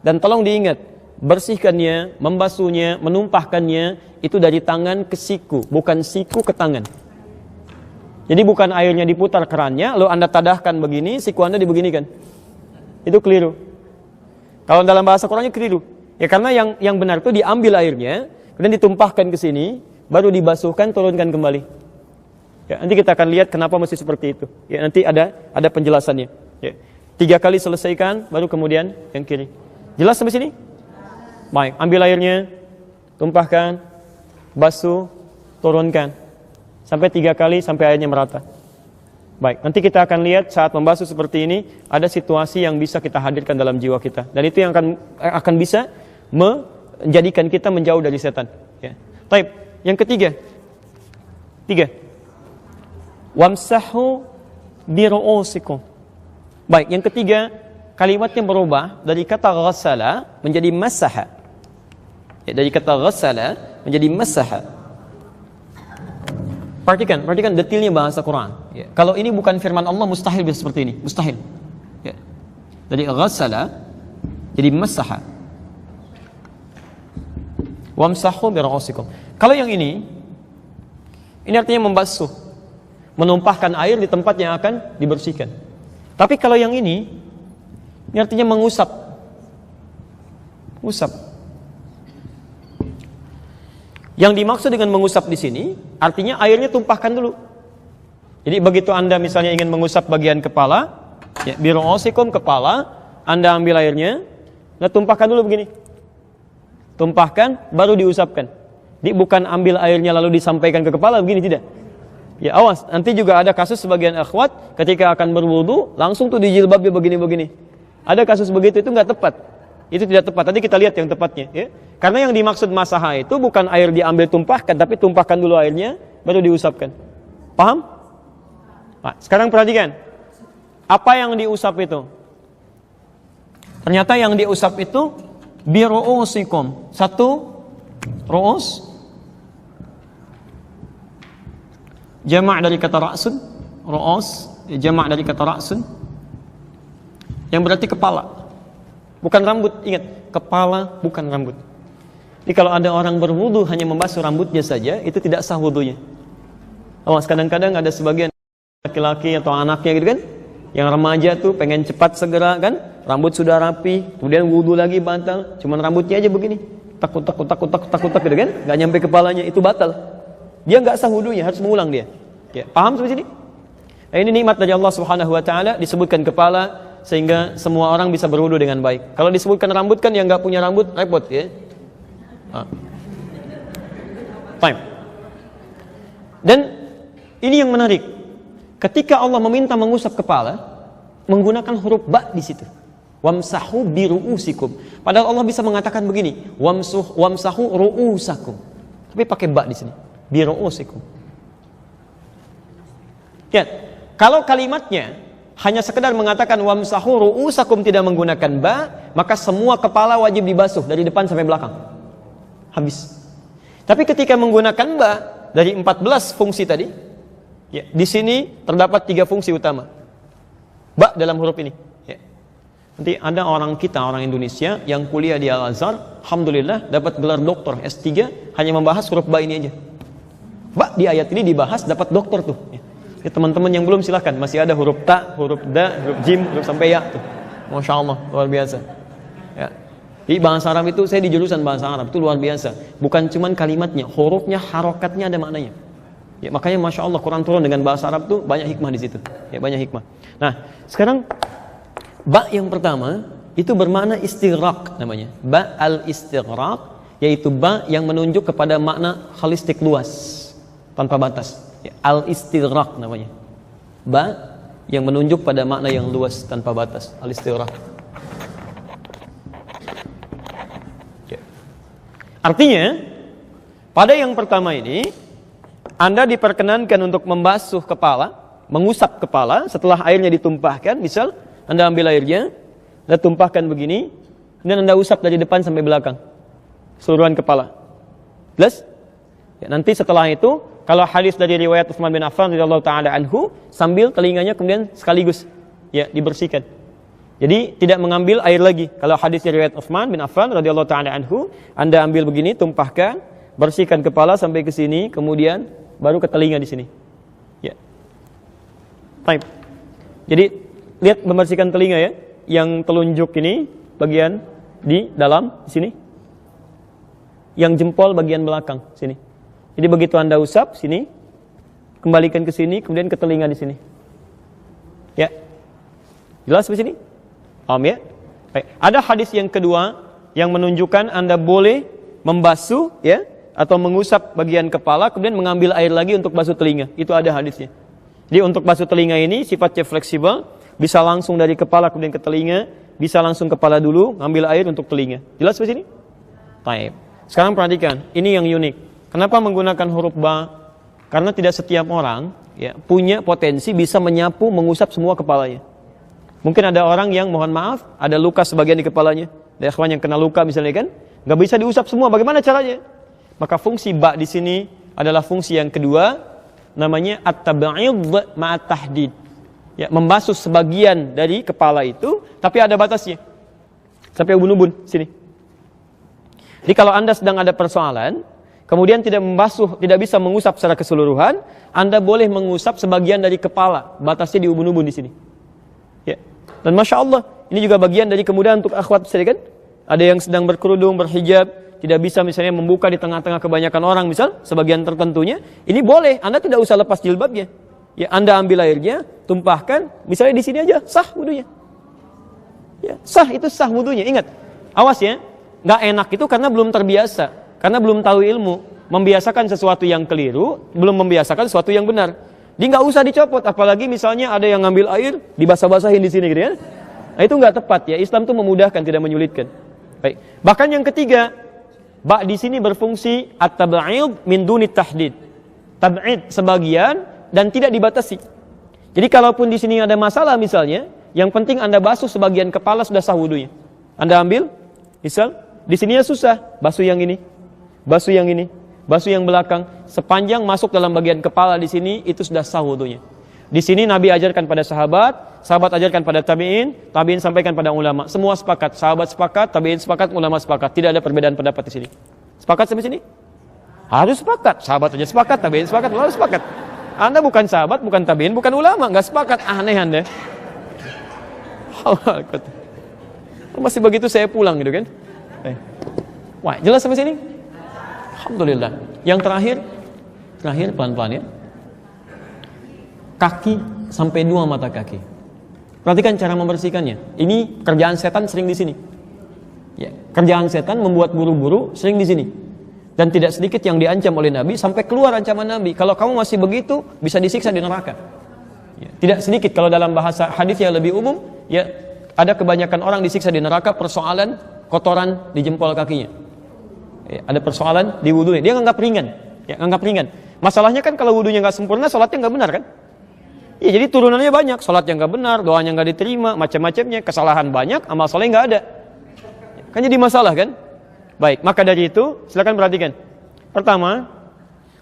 Speaker 2: Dan tolong diingat, bersihkannya, membasuhnya, menumpahkannya itu dari tangan ke siku, bukan siku ke tangan. Jadi bukan airnya diputar kerannya, lalu Anda tadahkan begini, siku Anda dibeginikan. Itu keliru. Kalau dalam bahasa Qur'annya keliru. Ya karena yang benar itu diambil airnya, kemudian ditumpahkan ke sini, baru dibasuhkan, turunkan kembali. Ya, nanti kita akan lihat kenapa mesti seperti itu. Ya, nanti ada penjelasannya. Ya. 3 kali selesaikan, baru kemudian yang kiri. Jelas sampai sini? Baik, ambil airnya, tumpahkan, basuh, turunkan. Sampai 3 kali, sampai airnya merata. Baik, nanti kita akan lihat saat membasuh seperti ini, ada situasi yang bisa kita hadirkan dalam jiwa kita. Dan itu yang akan bisa menjadikan kita menjauh dari setan. Ya. Baik, yang ketiga. 3. Wamsahu biru'usikum. Baik, yang ketiga, kalimatnya berubah dari kata ghassala menjadi masaha. Ya, dari kata ghassala menjadi masaha. Perhatikan detailnya bahasa Quran. Ya. Kalau ini bukan firman Allah, mustahil bisa seperti ini, mustahil. Ya. Dari ghassala jadi masaha. Wamsahu biru'usikum. Kalau yang ini artinya membasuh, menumpahkan air di tempat yang akan dibersihkan. Tapi kalau yang ini artinya mengusap. Usap. Yang dimaksud dengan mengusap di sini, artinya airnya tumpahkan dulu. Jadi begitu Anda misalnya ingin mengusap bagian kepala, ya, biru'usikum kepala, Anda ambil airnya, nah tumpahkan dulu begini. Tumpahkan, baru diusapkan. Jadi bukan ambil airnya lalu disampaikan ke kepala, begini, tidak. Ya awas, nanti juga ada kasus sebagian akhwat ketika akan berwudu, langsung tuh di jilbabnya begini-begini. Ada kasus begitu, itu nggak tepat. Itu tidak tepat, nanti kita lihat yang tepatnya. Ya. Karena yang dimaksud masaha itu bukan air diambil tumpahkan, tapi tumpahkan dulu airnya, baru diusapkan. Paham? Nah, sekarang perhatikan. Apa yang diusap itu? Ternyata yang diusap itu biru'usikum. 1 ru'us, jamak dari kata ra'sun, ru'us, jamak dari kata ra'sun, yang berarti kepala. Bukan rambut, ingat, kepala bukan rambut. Jadi kalau ada orang berwudu hanya membasuh rambutnya saja, itu tidak sah wudunya. Awas, kadang-kadang ada sebagian laki-laki atau anaknya gitu kan, yang remaja tuh pengen cepat segera kan, rambut sudah rapi, kemudian wudu lagi batal, cuman rambutnya aja begini, takut gitu kan, nggak nyampe kepalanya, itu batal. Dia nggak sah wudunya, harus mengulang dia. Ya, paham sampai sini? Nah, ini nikmat dari Allah Subhanahu Wa Taala, disebutkan kepala sehingga semua orang bisa berwudu dengan baik. Kalau disebutkan rambut kan yang nggak punya rambut repot ya. Fine. Dan ini yang menarik. Ketika Allah meminta mengusap kepala, menggunakan huruf ba di situ. Wamsahu biru'usikum. Padahal Allah bisa mengatakan begini, wamsahu ru'usakum. Tapi pakai ba di sini. Biru'usikum. Ya, kalau kalimatnya hanya sekedar mengatakan wamsahu ru'usakum tidak menggunakan ba, maka semua kepala wajib dibasuh dari depan sampai belakang. Habis. Tapi ketika menggunakan ba dari 14 fungsi tadi, ya, di sini terdapat 3 fungsi utama. Ba dalam huruf ini. Ya. Nanti ada orang kita, orang Indonesia yang kuliah di Al-Azhar, alhamdulillah dapat gelar doktor S3 hanya membahas huruf ba ini aja. Ba di ayat ini dibahas dapat doktor tuh. Ya. Ya, teman-teman yang belum silahkan, masih ada huruf ta, huruf da, huruf jim, huruf sampai ya tuh. Masya Allah, luar biasa. Ya. Di bahasa Arab itu, saya di jurusan bahasa Arab itu luar biasa. Bukan cuman kalimatnya, hurufnya, harokatnya ada maknanya. Ya, makanya Masya Allah Quran turun dengan bahasa Arab tuh banyak hikmah di situ. Ya, banyak hikmah. Nah, sekarang ba yang pertama itu bermakna istighraq namanya. Ba al-istighraq, yaitu ba yang menunjuk kepada makna holistik luas, tanpa batas. Ya, al-istighraq namanya. Ba yang menunjuk pada makna yang luas tanpa batas. Al-istighraq. Ya. Artinya, pada yang pertama ini, Anda diperkenankan untuk membasuh kepala, mengusap kepala setelah airnya ditumpahkan. Misal, Anda ambil airnya, Anda tumpahkan begini, dan Anda usap dari depan sampai belakang, seluruhan kepala. Jelas? Ya, nanti setelah itu, kalau hadis dari riwayat Utsman bin Affan radhiyallahu taala anhu, sambil telinganya kemudian sekaligus ya dibersihkan. Jadi tidak mengambil air lagi. Kalau hadis dari riwayat Utsman bin Affan radhiyallahu taala anhu, Anda ambil begini, tumpahkan, bersihkan kepala sampai ke sini, kemudian baru ke telinga di sini. Ya. Baik. Jadi lihat membersihkan telinga ya, yang telunjuk ini bagian di dalam di sini. Yang jempol bagian belakang sini. Jadi begitu Anda usap sini, kembalikan ke sini, kemudian ke telinga di sini. Ya. Jelas di sini? Paham ya? Baik. Ada hadis yang kedua yang menunjukkan Anda boleh membasuh ya, atau mengusap bagian kepala, kemudian mengambil air lagi untuk basuh telinga. Itu ada hadisnya. Jadi untuk basuh telinga ini sifatnya fleksibel, bisa langsung dari kepala kemudian ke telinga, bisa langsung kepala dulu, ngambil air untuk telinga. Jelas di sini? Baik. Sekarang perhatikan, ini yang unik. Kenapa menggunakan huruf ba? Karena tidak setiap orang ya, punya potensi bisa menyapu, mengusap semua kepalanya. Mungkin ada orang yang mohon maaf, ada luka sebagian di kepalanya. Ada ikhwan yang kena luka misalnya kan, nggak bisa diusap semua. Bagaimana caranya? Maka fungsi ba di sini adalah fungsi yang kedua, namanya at-tab'id ma'at tahdid. Ya, membasuh sebagian dari kepala itu, tapi ada batasnya. Sampai ubun-ubun sini. Jadi kalau Anda sedang ada persoalan, kemudian tidak membasuh, tidak bisa mengusap secara keseluruhan, Anda boleh mengusap sebagian dari kepala, batasnya di ubun-ubun di sini. Ya. Dan Masya Allah, ini juga bagian dari kemudahan untuk akhwat sekalian kan? Ada yang sedang berkerudung, berhijab, tidak bisa misalnya membuka di tengah-tengah kebanyakan orang, misal sebagian tertentunya, ini boleh, Anda tidak usah lepas jilbabnya. Ya, Anda ambil airnya, tumpahkan, misalnya di sini aja, sah wudunya. Ya, sah itu sah wudunya. Ingat, awas ya, nggak enak itu karena belum terbiasa, karena belum tahu ilmu, membiasakan sesuatu yang keliru, belum membiasakan sesuatu yang benar. Dia nggak usah dicopot, apalagi misalnya ada yang ngambil air, dibasah-basahin di sini, gitu ya. Nah, itu nggak tepat ya. Islam itu memudahkan, tidak menyulitkan. Baik. Bahkan yang ketiga, ba di sini berfungsi at-tab'id min duni tahdid. Tab'id sebagian dan tidak dibatasi. Jadi kalaupun di sini ada masalah misalnya, yang penting Anda basuh sebagian kepala sudah sah wudunya. Anda ambil, misal di sininya susah, basuh yang ini, basuh yang ini, basuh yang belakang, sepanjang masuk dalam bagian kepala di sini itu sudah sah wudunya. Di sini Nabi ajarkan pada sahabat, sahabat ajarkan pada tabi'in, tabi'in sampaikan pada ulama. Semua sepakat, sahabat sepakat, tabi'in sepakat, ulama sepakat. Tidak ada perbedaan pendapat di sini. Sepakat sampai sini? Harus sepakat. Sahabat aja sepakat, tabi'in sepakat, ulama sepakat. Anda bukan sahabat, bukan tabi'in, bukan ulama, nggak sepakat. Aneh Anda. Masih begitu saya pulang gitu kan? Wah, jelas sampai sini? Alhamdulillah. Yang terakhir pelan-pelan ya. Kaki sampai 2 mata kaki. Perhatikan cara membersihkannya. Ini kerjaan setan sering di sini. Ya, kerjaan setan membuat buru-buru sering di sini. Dan tidak sedikit yang diancam oleh Nabi sampai keluar ancaman Nabi. Kalau kamu masih begitu, bisa disiksa di neraka. Ya, tidak sedikit kalau dalam bahasa hadis yang lebih umum, ya ada kebanyakan orang disiksa di neraka persoalan kotoran di jempol kakinya. Ya, ada persoalan di wudunya. Dia nganggap ringan. Ya, nganggap ringan. Masalahnya kan kalau wudunya nggak sempurna, sholatnya nggak benar kan? Ya, jadi turunannya banyak, sholat yang nggak benar, doanya nggak diterima, macam-macamnya, kesalahan banyak, amal soleh nggak ada. Kan jadi masalah kan? Baik, maka dari itu silakan perhatikan. Pertama,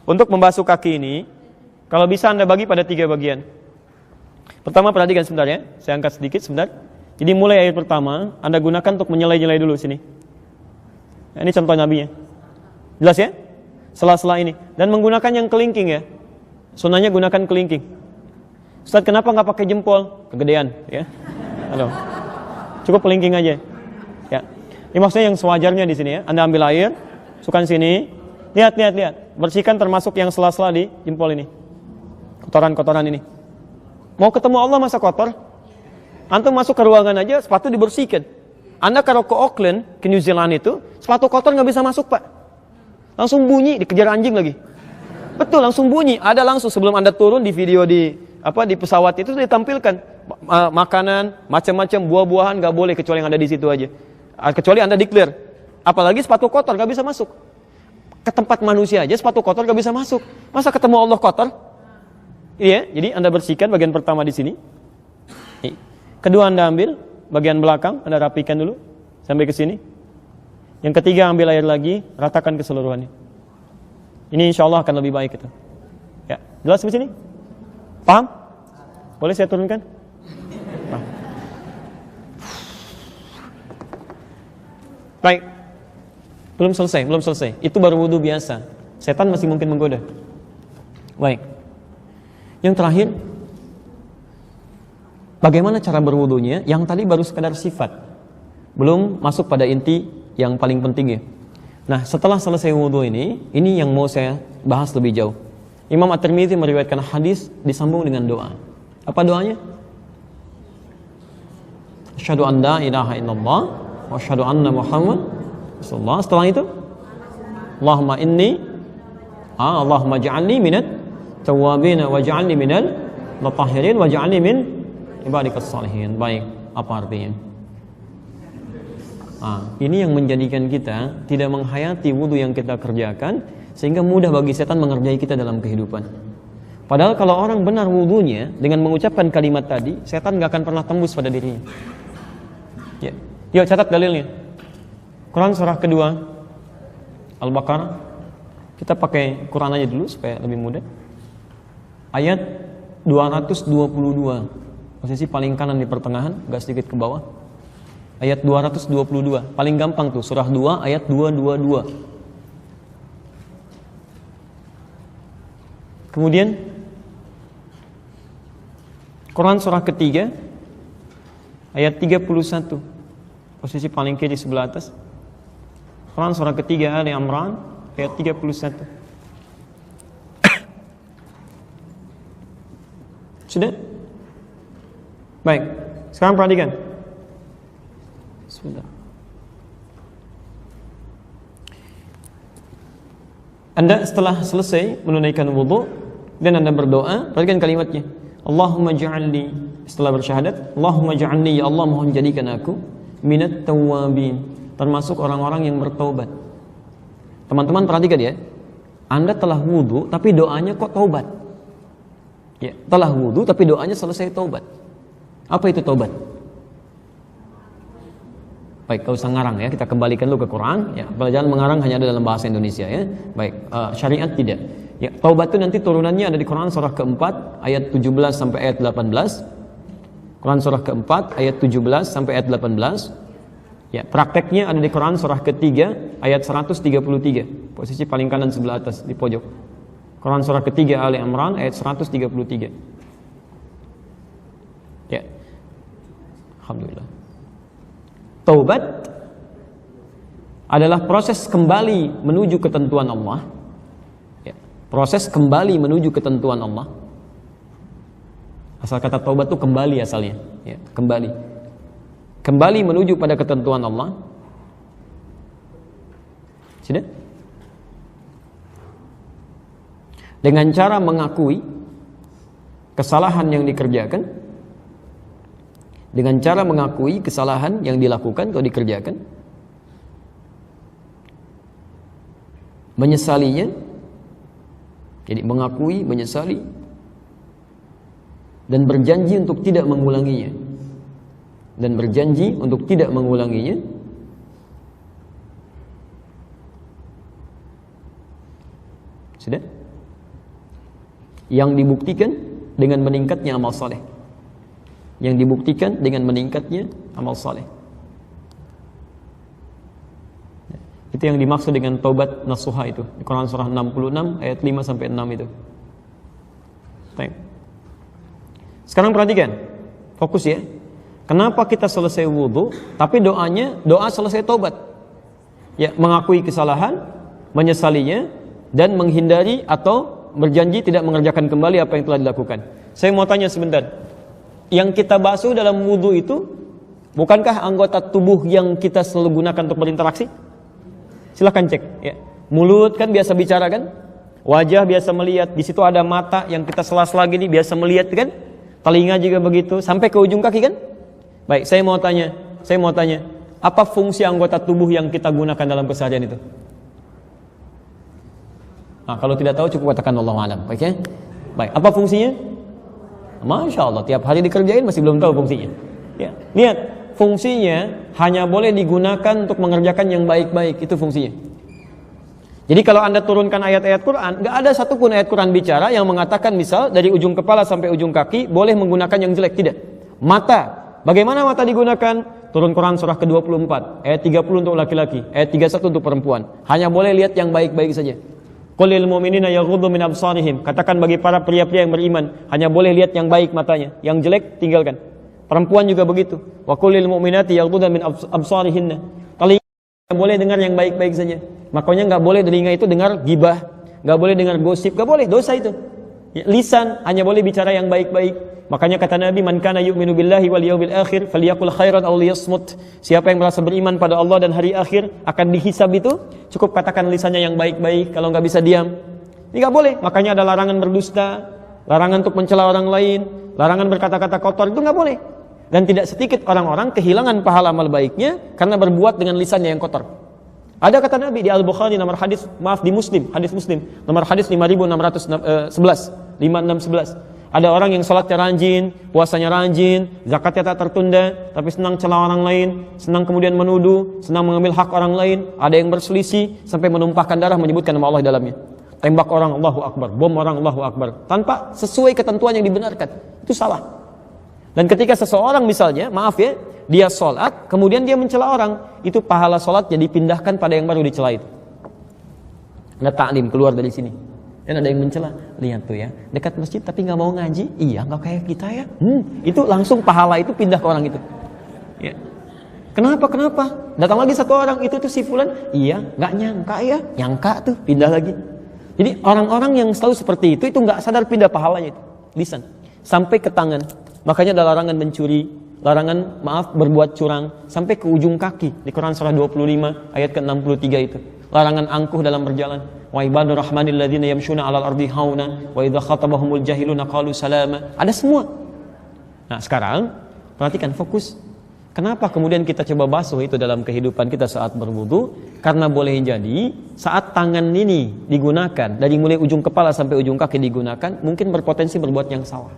Speaker 2: untuk membasuh kaki ini, kalau bisa Anda bagi pada 3 bagian. Pertama perhatikan sebentar ya, saya angkat sedikit sebentar. Jadi mulai air pertama, Anda gunakan untuk menyelai-nyelai dulu sini. Nah, ini contoh Nabi ya. Jelas ya? Sela-sela ini. Dan menggunakan yang kelingking ya. Sunnahnya gunakan kelingking. Ustaz, kenapa nggak pakai jempol? Kegedean, ya. Halo. Cukup kelingking aja. Ya. Ini maksudnya yang sewajarnya di sini ya. Anda ambil air, masukkan sini. Lihat. Bersihkan termasuk yang sela-sela di jempol ini. Kotoran-kotoran ini. Mau ketemu Allah masa kotor? Antum masuk ke ruangan aja, sepatu dibersihkan. Anda kalau ke Auckland, ke New Zealand itu, sepatu kotor nggak bisa masuk, Pak. Langsung bunyi, dikejar anjing lagi. Betul, langsung bunyi. Ada langsung sebelum Anda turun di video di pesawat itu ditampilkan makanan, macam-macam buah-buahan nggak boleh kecuali yang ada di situ aja. Kecuali Anda declare. Apalagi sepatu kotor nggak bisa masuk. Ke tempat manusia aja sepatu kotor nggak bisa masuk. Masa ketemu Allah kotor? Iya, jadi Anda bersihkan bagian pertama di sini. Kedua Anda ambil bagian belakang, Anda rapikan dulu sampai ke sini. Yang ketiga ambil air lagi, ratakan keseluruhannya. Ini insya Allah akan lebih baik itu. Ya, jelas di sini? Paham? Boleh saya turunkan? Paham. Baik. Belum selesai. Itu baru wudu biasa. Setan masih mungkin menggoda. Baik. Yang terakhir, bagaimana cara berwudunya? Yang tadi baru sekadar sifat, belum masuk pada inti yang paling penting ya. Nah, setelah selesai wudu ini yang mau saya bahas lebih jauh. Imam At-Tirmidzi meriwayatkan hadis disambung dengan doa. Apa doanya? Asyhadu an la ilaha illallah wa asyhadu anna Muhammad rasulullah. Setelah itu, Allahumma ja'alni minat tawwabin waj'alni minal mutahhirin waj'alni min ibadikas salihin. Baik, apa artinya? Ini yang menjadikan kita tidak menghayati wudu yang kita kerjakan, sehingga mudah bagi setan mengerjai kita dalam kehidupan. Padahal kalau orang benar wudunya dengan mengucapkan kalimat tadi, setan gak akan pernah tembus pada dirinya. Ya. Yuk catat dalilnya. Quran surah kedua Al-Baqarah. Kita pakai Quran aja dulu supaya lebih mudah. Ayat 222, posisi paling kanan di pertengahan, agak sedikit ke bawah. Ayat 222, paling gampang tuh, surah 2 ayat 222. Kemudian Quran surah ketiga ayat 31, posisi paling kiri sebelah atas. Quran surah ketiga Ali Imran ayat 31. Sudah? Baik, sekarang perhatikan. Bismillah. Anda setelah selesai menunaikan wudu dan Anda berdoa, perhatikan kalimatnya. Allahumma ja'alni, setelah bersyahadat, Allahumma ja'alni, ya Allah mohon jadikan aku minat tawwabin, termasuk orang-orang yang bertaubat. Teman-teman perhatikan ya. Anda telah wudu tapi doanya kok taubat. Ya, telah wudu tapi doanya selesai taubat. Apa itu taubat? Baik, kalau usah ngarang ya, kita kembalikan dulu ke Quran ya. Pelajaran mengarang hanya ada dalam bahasa Indonesia ya. Baik, syariat tidak. Ya, taubat itu nanti turunannya ada di Quran surah keempat ayat 17 sampai ayat 18. Quran surah keempat ayat 17 sampai ayat 18. Ya, prakteknya ada di Quran surah ketiga ayat 133. Posisi paling kanan sebelah atas di pojok. Quran surah ketiga Ali Imran ayat 133. Ya. Alhamdulillah. Taubat adalah proses kembali menuju ketentuan Allah. Ya. Proses kembali menuju ketentuan Allah. Asal kata taubat itu kembali asalnya. Ya, kembali. Kembali menuju pada ketentuan Allah. Sudah? Dengan cara mengakui kesalahan yang dikerjakan, dengan cara mengakui kesalahan yang dilakukan atau dikerjakan, menyesalinya, jadi mengakui, menyesali, dan berjanji untuk tidak mengulanginya, dan berjanji untuk tidak mengulanginya. Sudah? Yang dibuktikan dengan meningkatnya amal saleh. Yang dibuktikan dengan meningkatnya amal saleh. Itu yang dimaksud dengan taubat nasuha itu di Quran surah 66 ayat 5 sampai 6 itu. Baik. Sekarang perhatikan, fokus ya. Kenapa kita selesai wudu tapi doanya doa selesai taubat? Ya, mengakui kesalahan, menyesalinya, dan menghindari atau berjanji tidak mengerjakan kembali apa yang telah dilakukan. Saya mau tanya sebentar. Yang kita basuh dalam wudu itu bukankah anggota tubuh yang kita selalu gunakan untuk berinteraksi? Silahkan cek ya. Mulut kan biasa bicara kan? Wajah biasa melihat, di situ ada mata yang kita sela-sela gini biasa melihat kan? Telinga juga begitu, sampai ke ujung kaki kan? Baik, saya mau tanya, apa fungsi anggota tubuh yang kita gunakan dalam keseharian itu? Nah, kalau tidak tahu cukup katakan Allahu a'lam, baik ya? Baik, apa fungsinya? Masya Allah, tiap hari dikerjain masih belum tahu fungsinya. Ya, lihat, fungsinya hanya boleh digunakan untuk mengerjakan yang baik-baik, itu fungsinya. Jadi kalau Anda turunkan ayat-ayat Quran, nggak ada satupun ayat Quran bicara yang mengatakan misal dari ujung kepala sampai ujung kaki boleh menggunakan yang jelek, tidak. Mata, bagaimana mata digunakan? Turun Quran surah ke-24, ayat 30 untuk laki-laki, ayat 31 untuk perempuan. Hanya boleh lihat yang baik-baik saja. Qul lil mu'minina yaghuddu min absarihim. Katakan bagi para pria-pria yang beriman, hanya boleh lihat yang baik matanya, yang jelek tinggalkan. Perempuan juga begitu. Wa qul lil mu'minati yaghuddna min absarihinna. Telinga boleh dengar yang baik-baik saja. Makanya nggak boleh telinga itu dengar gibah, nggak boleh dengar gosip, nggak boleh, dosa itu. Ya, lisan hanya boleh bicara yang baik-baik. Makanya kata Nabi, man kana yu'minu billahi wal yawmil akhir falyaqul khairan aw liyasmut. Siapa yang merasa beriman pada Allah dan hari akhir akan dihisab itu, cukup katakan lisannya yang baik-baik, kalau nggak bisa diam. Ini nggak boleh. Makanya ada larangan berdusta, larangan untuk mencela orang lain, larangan berkata-kata kotor, itu nggak boleh. Dan tidak sedikit orang-orang kehilangan pahala amal baiknya karena berbuat dengan lisannya yang kotor. Ada kata Nabi di Al-Bukhari di Muslim, hadis Muslim, nomor hadis 5611. Ada orang yang salatnya rajin, puasanya rajin, zakatnya tak tertunda, tapi senang cela orang lain, senang kemudian menuduh, senang mengambil hak orang lain, ada yang berselisih sampai menumpahkan darah menyebutkan nama Allah di dalamnya. Tembak orang Allahu Akbar, bom orang Allahu Akbar, tanpa sesuai ketentuan yang dibenarkan. Itu salah. Dan ketika seseorang misalnya, maaf ya, dia sholat, kemudian dia mencela orang, itu pahala sholatnya dipindahkan pada yang baru dicela itu. Ada taklim keluar dari sini, dan ada yang mencela, lihat tuh ya, dekat masjid tapi nggak mau ngaji, iya nggak kayak kita ya, itu langsung pahala itu pindah ke orang itu. Ya. Kenapa? Datang lagi satu orang, itu tuh si fulan, iya nggak nyangka ya, nyangka tuh pindah lagi. Jadi orang-orang yang selalu seperti itu nggak sadar pindah pahalanya itu, lisan, sampai ke tangan. Makanya ada larangan mencuri, larangan berbuat curang sampai ke ujung kaki di Quran surah 25 ayat ke-63 itu. Larangan angkuh dalam berjalan. Wa ibadur rahmanil ladzina yamshuna 'alal ardi hauna wa idza khatabahumul jahiluna qalu salama. Ada semua. Nah, sekarang perhatikan fokus. Kenapa kemudian kita coba basuh itu dalam kehidupan kita saat berwudu? Karena boleh jadi saat tangan ini digunakan dari mulai ujung kepala sampai ujung kaki digunakan mungkin berpotensi berbuat yang salah.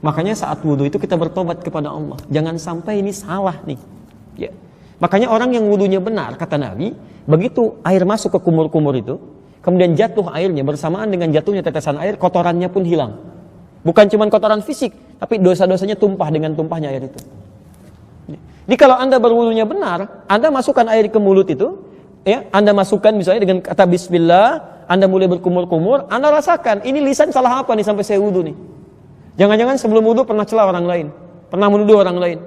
Speaker 2: Makanya saat wudu itu kita bertobat kepada Allah. Jangan sampai ini salah nih. Ya. Makanya orang yang wudunya benar, kata Nabi, begitu air masuk ke kumur-kumur itu, kemudian jatuh airnya bersamaan dengan jatuhnya tetesan air, kotorannya pun hilang. Bukan cuma kotoran fisik, tapi dosa-dosanya tumpah dengan tumpahnya air itu. Jadi kalau Anda berwudunya benar, Anda masukkan air ke mulut itu, ya, Anda masukkan misalnya dengan kata bismillah, Anda mulai berkumur-kumur, Anda rasakan, ini lisan salah apa nih sampai saya wudu nih. Jangan-jangan sebelum wudu pernah celah orang lain, pernah menuduh orang lain.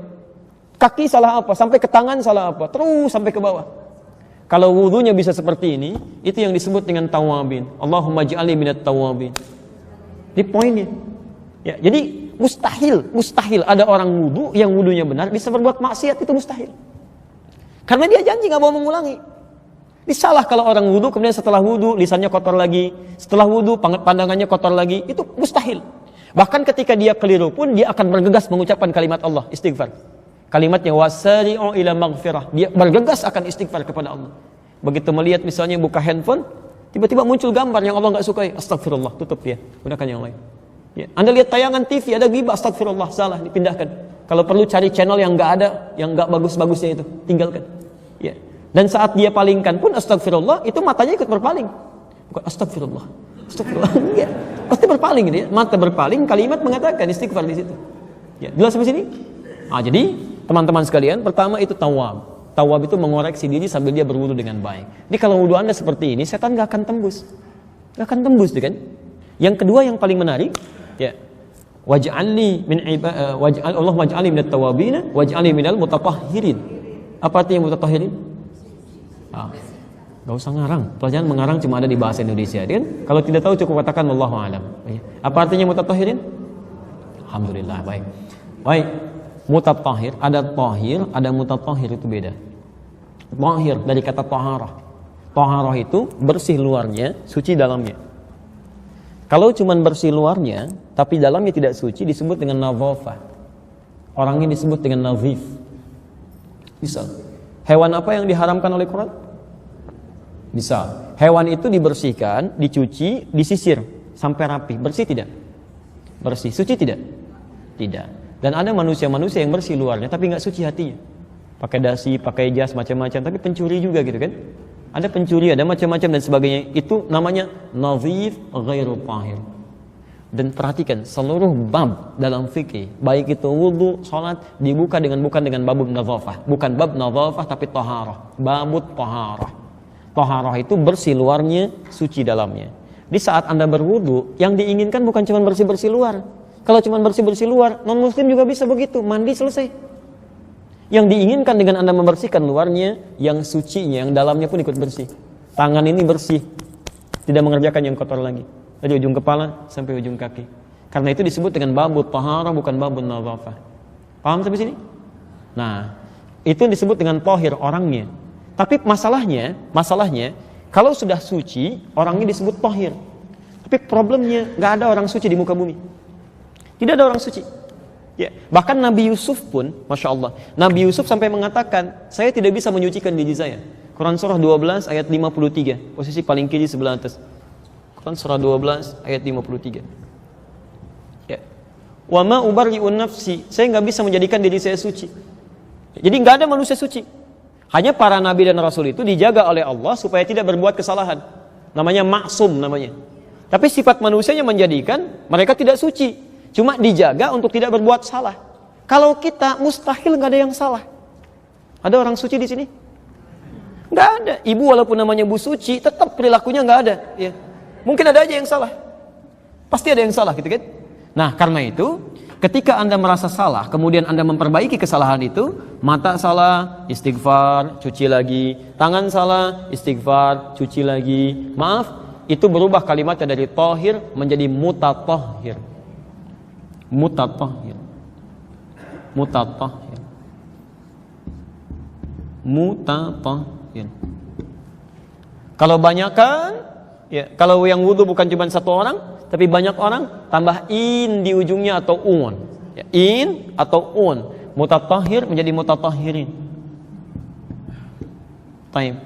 Speaker 2: Kaki salah apa, sampai ke tangan salah apa, terus sampai ke bawah. Kalau wudunya bisa seperti ini, itu yang disebut dengan tawabin. Allahumma ja'alni minat tawabin. Ini poinnya. Ya, jadi mustahil ada orang wudu yang wudunya benar bisa berbuat maksiat, itu mustahil. Karena dia janji nggak mau mengulangi. Ini salah kalau orang wudu kemudian setelah wudu lisannya kotor lagi, setelah wudu pandangannya kotor lagi, itu mustahil. Bahkan ketika dia keliru pun dia akan bergegas mengucapkan kalimat Allah, istighfar. Kalimatnya wasari'u ila maghfirah. Dia bergegas akan istighfar kepada Allah. Begitu melihat misalnya buka handphone, tiba-tiba muncul gambar yang Allah enggak sukai, astagfirullah, tutup dia, gunakan yang lain. Ya. Anda lihat tayangan TV ada ghibah, astagfirullah, salah, dipindahkan. Kalau perlu cari channel yang enggak ada, yang enggak bagus-bagusnya itu, tinggalkan. Ya. Dan saat dia palingkan pun astagfirullah, itu matanya ikut berpaling. Bukan astagfirullah. Astagfirullah. Ya. Pasti berpaling gitu ya. Mata berpaling, kalimat mengatakan istighfar di situ. Ya, jelas sampai sini? Nah, jadi teman-teman sekalian, pertama itu tawab. Tawab itu mengoreksi diri sambil dia berwudu dengan baik. Jadi kalau wudu Anda seperti ini, setan enggak akan tembus. Enggak akan tembus kan? Yang kedua yang paling menarik, ya. Waj'alni min Allah waj'alni minat tawabin waj'alni minal mutatahhirin. Apa artinya mutatahhirin? Gak usah ngarang. Pelajaran mengarang cuma ada di bahasa Indonesia, kan? Kalau tidak tahu cukup katakan wallahu alam. Apa artinya mutatahhirin? Alhamdulillah, baik. Baik. Mutatahhir, ada tahir, ada mutatahhir, itu beda. Tahir dari kata taharah. Taharah itu bersih luarnya, suci dalamnya. Kalau cuman bersih luarnya, tapi dalamnya tidak suci, disebut dengan nadhafah. Orangnya disebut dengan nadhif. Misal, hewan apa yang diharamkan oleh Quran? Misal, hewan itu dibersihkan, dicuci, disisir sampai rapi. Bersih tidak? Bersih. Suci tidak? Tidak. Dan ada manusia-manusia yang bersih luarnya tapi nggak suci hatinya. Pakai dasi, pakai jas, macam-macam, tapi pencuri juga gitu kan? Ada pencuri, ada macam-macam dan sebagainya. Itu namanya nadhif ghairu tahir. Dan perhatikan, seluruh bab dalam fikih, baik itu wudu, salat, dibuka bukan dengan bab nadhafah, bukan bab nadhafah tapi taharah, babut taharah. Taharah itu bersih luarnya, suci dalamnya. Di saat Anda berwudu, yang diinginkan bukan cuma bersih-bersih luar. Kalau cuma bersih-bersih luar, non-muslim juga bisa begitu, mandi selesai. Yang diinginkan dengan Anda membersihkan luarnya, yang sucinya, yang dalamnya pun ikut bersih. Tangan ini bersih, tidak mengerjakan yang kotor lagi. Dari ujung kepala sampai ujung kaki. Karena itu disebut dengan babut taharah, bukan babut nadhafah. Paham sampai sini? Nah, itu disebut dengan tahir orangnya. Tapi masalahnya, kalau sudah suci, orangnya disebut tahir. Tapi problemnya, nggak ada orang suci di muka bumi. Tidak ada orang suci. Ya, bahkan Nabi Yusuf pun, Masya Allah, Nabi Yusuf sampai mengatakan, saya tidak bisa menyucikan diri saya. Quran surah 12 ayat 53, posisi paling kiri sebelah atas. Quran surah 12 ayat 53. Ya. Wa ma ubarri'un nafsi, saya nggak bisa menjadikan diri saya suci. Jadi nggak ada manusia suci. Hanya para nabi dan rasul itu dijaga oleh Allah supaya tidak berbuat kesalahan. Namanya maksum namanya. Tapi sifat manusianya menjadikan mereka tidak suci. Cuma dijaga untuk tidak berbuat salah. Kalau kita mustahil nggak ada yang salah. Ada orang suci di sini? Nggak ada. Ibu walaupun namanya Bu Suci, tetap perilakunya nggak ada. Ya. Mungkin ada aja yang salah. Pasti ada yang salah, gitu kan? Nah, karena itu, ketika Anda merasa salah, kemudian Anda memperbaiki kesalahan itu, mata salah, istighfar, cuci lagi. Tangan salah, istighfar, cuci lagi. Maaf, itu berubah kalimatnya dari tahir menjadi mutatahhir. Mutatahhir. Mutatahhir. Mutatahhir. Kalau banyakan, ya, kalau yang wudu bukan cuma satu orang, tapi banyak orang, tambah in di ujungnya atau un. Ya, in atau un. Mutatahhir menjadi mutatahhirin. Baik.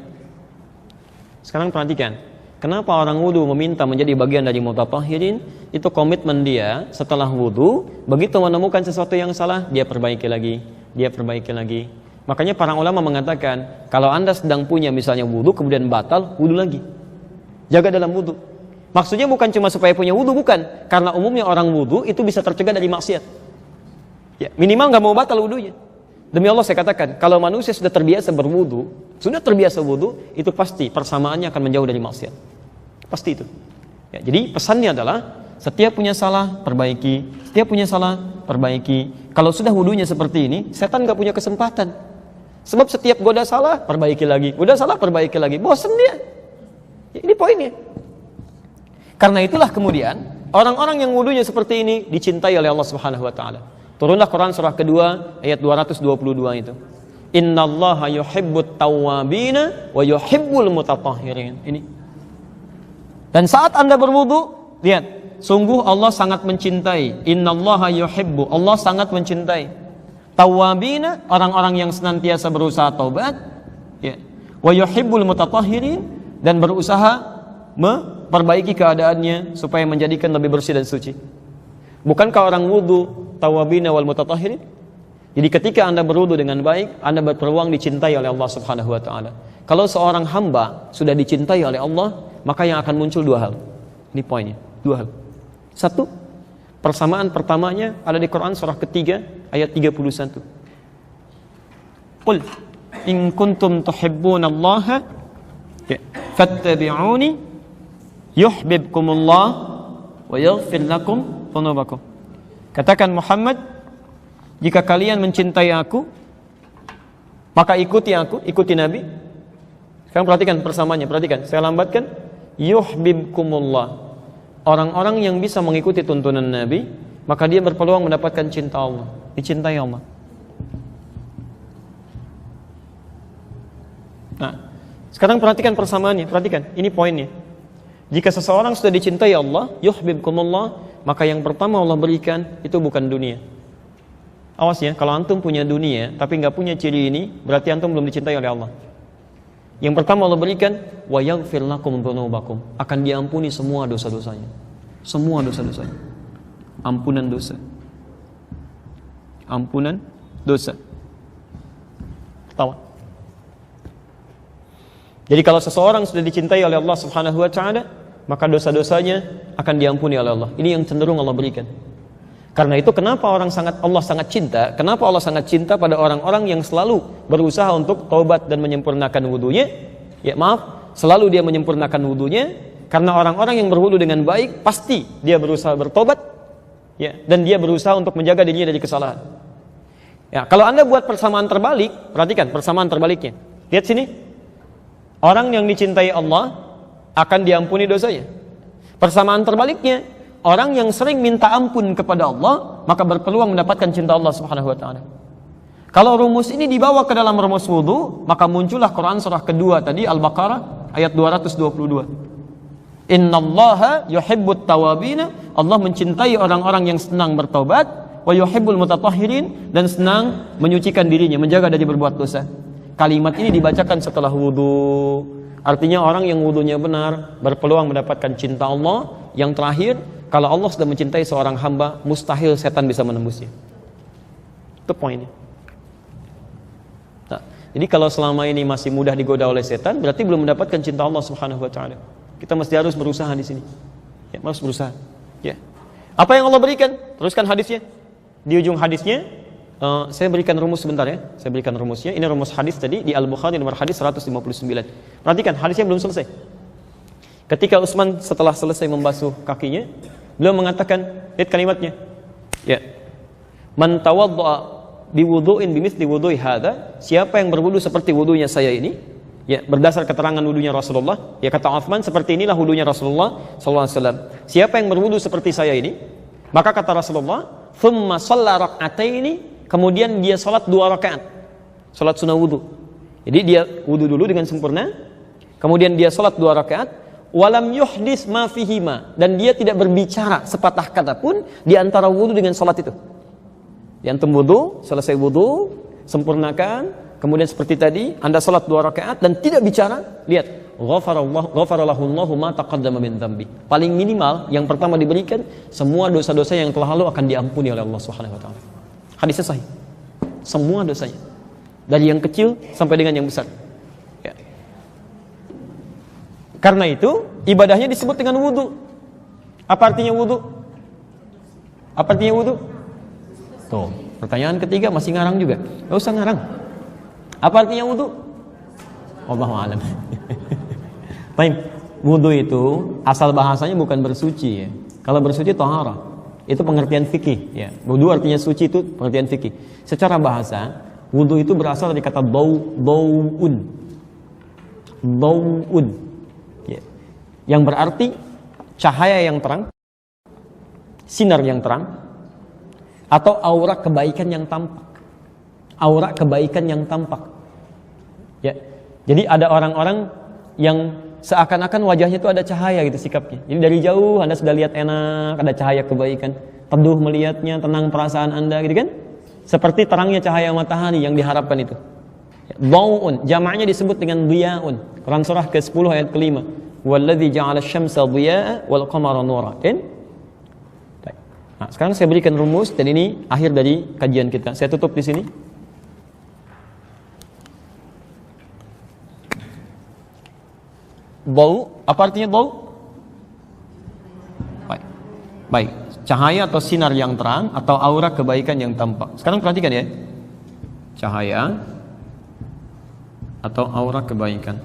Speaker 2: Sekarang perhatikan. Kenapa orang wudu meminta menjadi bagian dari mutatahhirin? Itu komitmen dia setelah wudu, begitu menemukan sesuatu yang salah, dia perbaiki lagi, dia perbaiki lagi. Makanya para ulama mengatakan, kalau Anda sedang punya misalnya wudu, kemudian batal, wudu lagi. Jaga dalam wudu. Maksudnya bukan cuma supaya punya wudu, bukan. Karena umumnya orang wudu itu bisa tercegah dari maksiat. Ya, minimal nggak mau batal wudunya. Demi Allah saya katakan, kalau manusia sudah terbiasa berwudu, sudah terbiasa wudu, itu pasti persamaannya akan menjauh dari maksiat. Pasti itu. Ya, jadi pesannya adalah, setiap punya salah, perbaiki. Setiap punya salah, perbaiki. Kalau sudah wudunya seperti ini, setan nggak punya kesempatan. Sebab setiap goda salah, perbaiki lagi. Goda salah, perbaiki lagi. Bosan dia. Ya, ini poinnya. Karena itulah kemudian, orang-orang yang wudunya seperti ini, dicintai oleh Allah Subhanahu Wa Taala. Turunlah Quran surah kedua ayat 222 itu. Innallaha yuhibbut tawwabina wa yuhibbul mutatahhirin. Ini. Dan saat Anda berwudu, lihat, sungguh Allah sangat mencintai. Innallaha yuhibbu, Allah sangat mencintai. Tawwabina, orang-orang yang senantiasa berusaha taubat, ya. Wa yuhibbul mutatahhirin, dan berusaha memperbaiki keadaannya supaya menjadikan lebih bersih dan suci. Bukankah orang wudu tawabina wal mutatahhirin? Jadi ketika Anda berwudu dengan baik, Anda berpeluang dicintai oleh Allah Subhanahu Wa Taala. Kalau seorang hamba sudah dicintai oleh Allah, maka yang akan muncul dua hal. Ini poinnya, dua hal. Satu, persamaan pertamanya ada di Quran surah ketiga ayat 31. Qul in kuntum tuhibbunallaha fattabi'uni yuhibbukumullah wa yaghfir lakum dhunubakum. Katakan Muhammad, jika kalian mencintai aku, maka ikuti aku, ikuti Nabi. Sekarang perhatikan persamaannya, perhatikan. Saya lambatkan. Yuhibbukumullah. Orang-orang yang bisa mengikuti tuntunan Nabi, maka dia berpeluang mendapatkan cinta Allah, dicintai Allah. Nah, Sekarang perhatikan persamaannya, perhatikan, ini poinnya. Jika seseorang sudah dicintai Allah, yuhibbukumullah, maka yang pertama Allah berikan itu bukan dunia. Awas ya, kalau antum punya dunia tapi nggak punya ciri ini, berarti antum belum dicintai oleh Allah. Yang pertama Allah berikan, wa yaghfir lakum dzunubakum, akan diampuni semua dosa-dosanya. Semua dosa-dosanya. Ampunan dosa. Ampunan dosa. Pertama. Jadi kalau seseorang sudah dicintai oleh Allah Subhanahu wa taala, maka dosa-dosanya akan diampuni oleh Allah. Ini yang cenderung Allah berikan. Karena itu kenapa Allah sangat cinta? Kenapa Allah sangat cinta pada orang-orang yang selalu berusaha untuk taubat dan menyempurnakan wudunya? Ya maaf, selalu dia menyempurnakan wudunya. Karena orang-orang yang berwudu dengan baik pasti dia berusaha bertobat, ya, dan dia berusaha untuk menjaga dirinya dari kesalahan. Ya, kalau Anda buat persamaan terbalik, perhatikan persamaan terbaliknya. Lihat sini. Orang yang dicintai Allah akan diampuni dosanya. Persamaan terbaliknya, orang yang sering minta ampun kepada Allah, maka berpeluang mendapatkan cinta Allah Subhanahu wa taala. Kalau rumus ini dibawa ke dalam rumus wudu, maka muncullah Quran surah kedua tadi, Al-Baqarah ayat 222. Innallaha yuhibbut tawabina, Allah mencintai orang-orang yang senang bertobat, wa yuhibbul mutatahhirin, dan senang menyucikan dirinya, menjaga dari berbuat dosa. Kalimat ini dibacakan setelah wudu. Artinya orang yang wudunya benar berpeluang mendapatkan cinta Allah. Yang terakhir, kalau Allah sudah mencintai seorang hamba, mustahil setan bisa menembusnya. Itu poinnya. Nah, jadi kalau selama ini masih mudah digoda oleh setan, berarti belum mendapatkan cinta Allah Subhanahu wa taala. Kita mesti harus berusaha di sini. Ya, harus berusaha. Ya. Apa yang Allah berikan? Teruskan hadisnya. Di ujung hadisnya, saya berikan rumus sebentar ya. Saya berikan rumusnya. Ini rumus hadis tadi di Al-Bukhari nomor hadis 159. Perhatikan, hadisnya belum selesai. Ketika Utsman setelah selesai membasuh kakinya, beliau mengatakan, lihat kalimatnya. Ya. Man tawaddaa biwudu'in bimithli wudu'i hadza, siapa yang berwudu seperti wudunya saya ini, ya, berdasar keterangan wudunya Rasulullah, ya kata Utsman, seperti inilah wudunya Rasulullah sallallahu alaihi wasallam. Siapa yang berwudu seperti saya ini, maka kata Rasulullah, thumma shalla rak'ataini, kemudian dia salat 2 rakaat, salat sunnah wudu. Jadi dia wudu dulu dengan sempurna, kemudian dia salat 2 rakaat, walam yuhdis ma fihima, dan dia tidak berbicara sepatah kata pun di antara wudu dengan salat itu. Di antum wudu, selesai wudu, sempurnakan, kemudian seperti tadi Anda salat 2 rakaat dan tidak bicara, lihat, ghafarallahu Allahu ma taqaddama min dzambi. Paling minimal yang pertama diberikan, semua dosa-dosa yang telah lalu akan diampuni oleh Allah Subhanahu wa taala. Hadisnya sahih. Semua dosanya. Dari yang kecil sampai dengan yang besar. Ya. Karena itu, ibadahnya disebut dengan wudu. Apa artinya wudu? Apa artinya wudu? Tuh, pertanyaan ketiga masih ngarang juga. Gak usah ngarang. Apa artinya wudu? Wallahu a'lam. Baik, wudu itu asal bahasanya bukan bersuci ya. Kalau bersuci taharah. Itu pengertian fikih ya. Wudu artinya suci, itu pengertian fikih. Secara bahasa, wudu itu berasal dari kata dau'un. Dau'un. Ya. Yang berarti cahaya yang terang, sinar yang terang, atau aura kebaikan yang tampak. Aura kebaikan yang tampak. Ya. Jadi ada orang-orang yang seakan-akan wajahnya itu ada cahaya gitu sikapnya. Jadi dari jauh Anda sudah lihat enak, ada cahaya kebaikan, teduh melihatnya, tenang perasaan Anda gitu kan? Seperti terangnya cahaya matahari yang diharapkan itu. Dhau'un, jamaknya disebut dengan dhiya'un. Quran surah ke-10 ayat ke-5. Walladzi ja'ala asy-syamsa dhiya'an wal qamara nura. Nah, sekarang saya berikan rumus dan ini akhir dari kajian kita. Saya tutup di sini. Bau, apa artinya bau? Baik, cahaya atau sinar yang terang atau aura kebaikan yang tampak. Sekarang perhatikan ya. Cahaya atau aura kebaikan.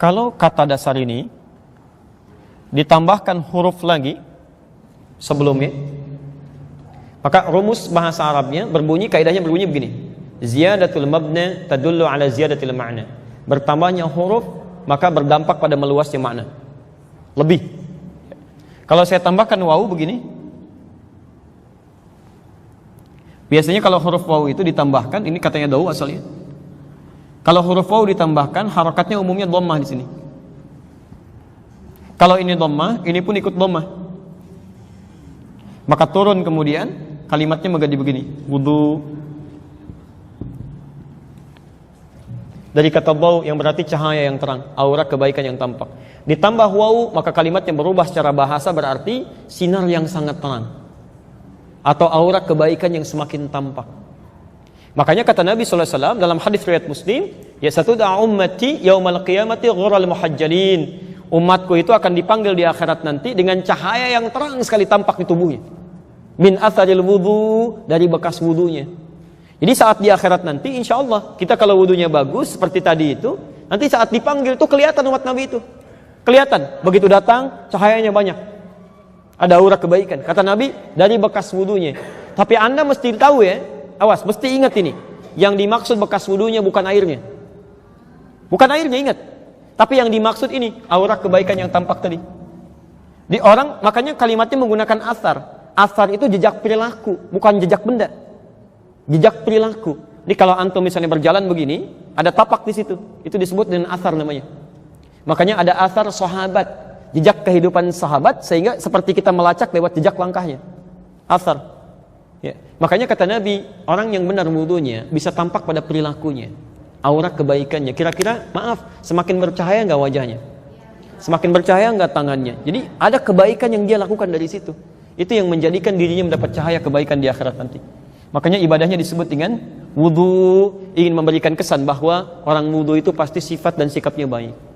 Speaker 2: Kalau kata dasar ini ditambahkan huruf lagi sebelumnya, maka rumus bahasa Arabnya kaidahnya berbunyi begini. Ziyadatul mabna tadullu ala ziyadatil ma'na. Bertambahnya huruf maka berdampak pada meluasnya makna. Lebih. Kalau saya tambahkan wawu begini. Biasanya kalau huruf waw itu ditambahkan, ini katanya Dawu asalnya. Kalau huruf waw ditambahkan, harakatnya umumnya dhammah di sini. Kalau ini dhammah, ini pun ikut dhammah. Maka turun kemudian kalimatnya menjadi begini, wudu. Dari kata dhaw yang berarti cahaya yang terang, aura kebaikan yang tampak. Ditambah waw, maka kalimatnya berubah secara bahasa berarti sinar yang sangat terang atau aura kebaikan yang semakin tampak. Makanya kata Nabi SAW dalam hadis riwayat Muslim, ya satud'a ummati yaumal qiyamati ghural muhajjalin. Umatku itu akan dipanggil di akhirat nanti dengan cahaya yang terang sekali tampak di tubuhnya. Min atharil wudu, dari bekas wudunya. Jadi saat di akhirat nanti insya Allah kita kalau wudunya bagus seperti tadi itu, nanti saat dipanggil itu kelihatan umat Nabi itu. Kelihatan, begitu datang cahayanya banyak. Ada aura kebaikan. Kata Nabi, dari bekas wudunya. Tapi Anda mesti tahu ya, awas, mesti ingat ini. Yang dimaksud bekas wudunya bukan airnya. Bukan airnya, ingat. Tapi yang dimaksud ini, aura kebaikan yang tampak tadi. Di orang, makanya kalimatnya menggunakan athar. Athar itu jejak perilaku, bukan jejak benda. Jejak perilaku. Jadi kalau antum misalnya berjalan begini, ada tapak di situ. Itu disebut dengan athar namanya. Makanya ada athar sahabat, jejak kehidupan sahabat, sehingga seperti kita melacak lewat jejak langkahnya. Athar. Ya. Makanya kata Nabi, orang yang benar wudunya bisa tampak pada perilakunya, aura kebaikannya. Kira-kira, maaf, semakin bercahaya nggak wajahnya? Semakin bercahaya nggak tangannya? Jadi ada kebaikan yang dia lakukan dari situ. Itu yang menjadikan dirinya mendapat cahaya kebaikan di akhirat nanti. Makanya ibadahnya disebut dengan wudu, ingin memberikan kesan bahwa orang wudu itu pasti sifat dan sikapnya baik.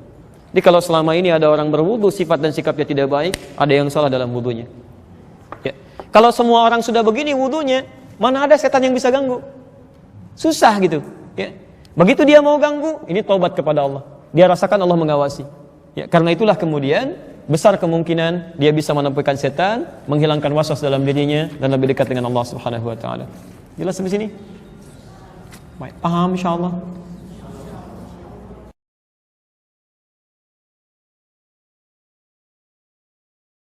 Speaker 2: Jadi kalau selama ini ada orang berwudu sifat dan sikapnya tidak baik, ada yang salah dalam wudunya. Ya. Kalau semua orang sudah begini wudunya, mana ada setan yang bisa ganggu? Susah gitu. Ya. Begitu dia mau ganggu, ini taubat kepada Allah. Dia rasakan Allah mengawasi. Ya. Karena itulah kemudian besar kemungkinan dia bisa menampilkan setan, menghilangkan waswas dalam dirinya dan lebih dekat dengan Allah Subhanahu Wa Taala. Jelas sampai sini? Baik, paham insyaallah.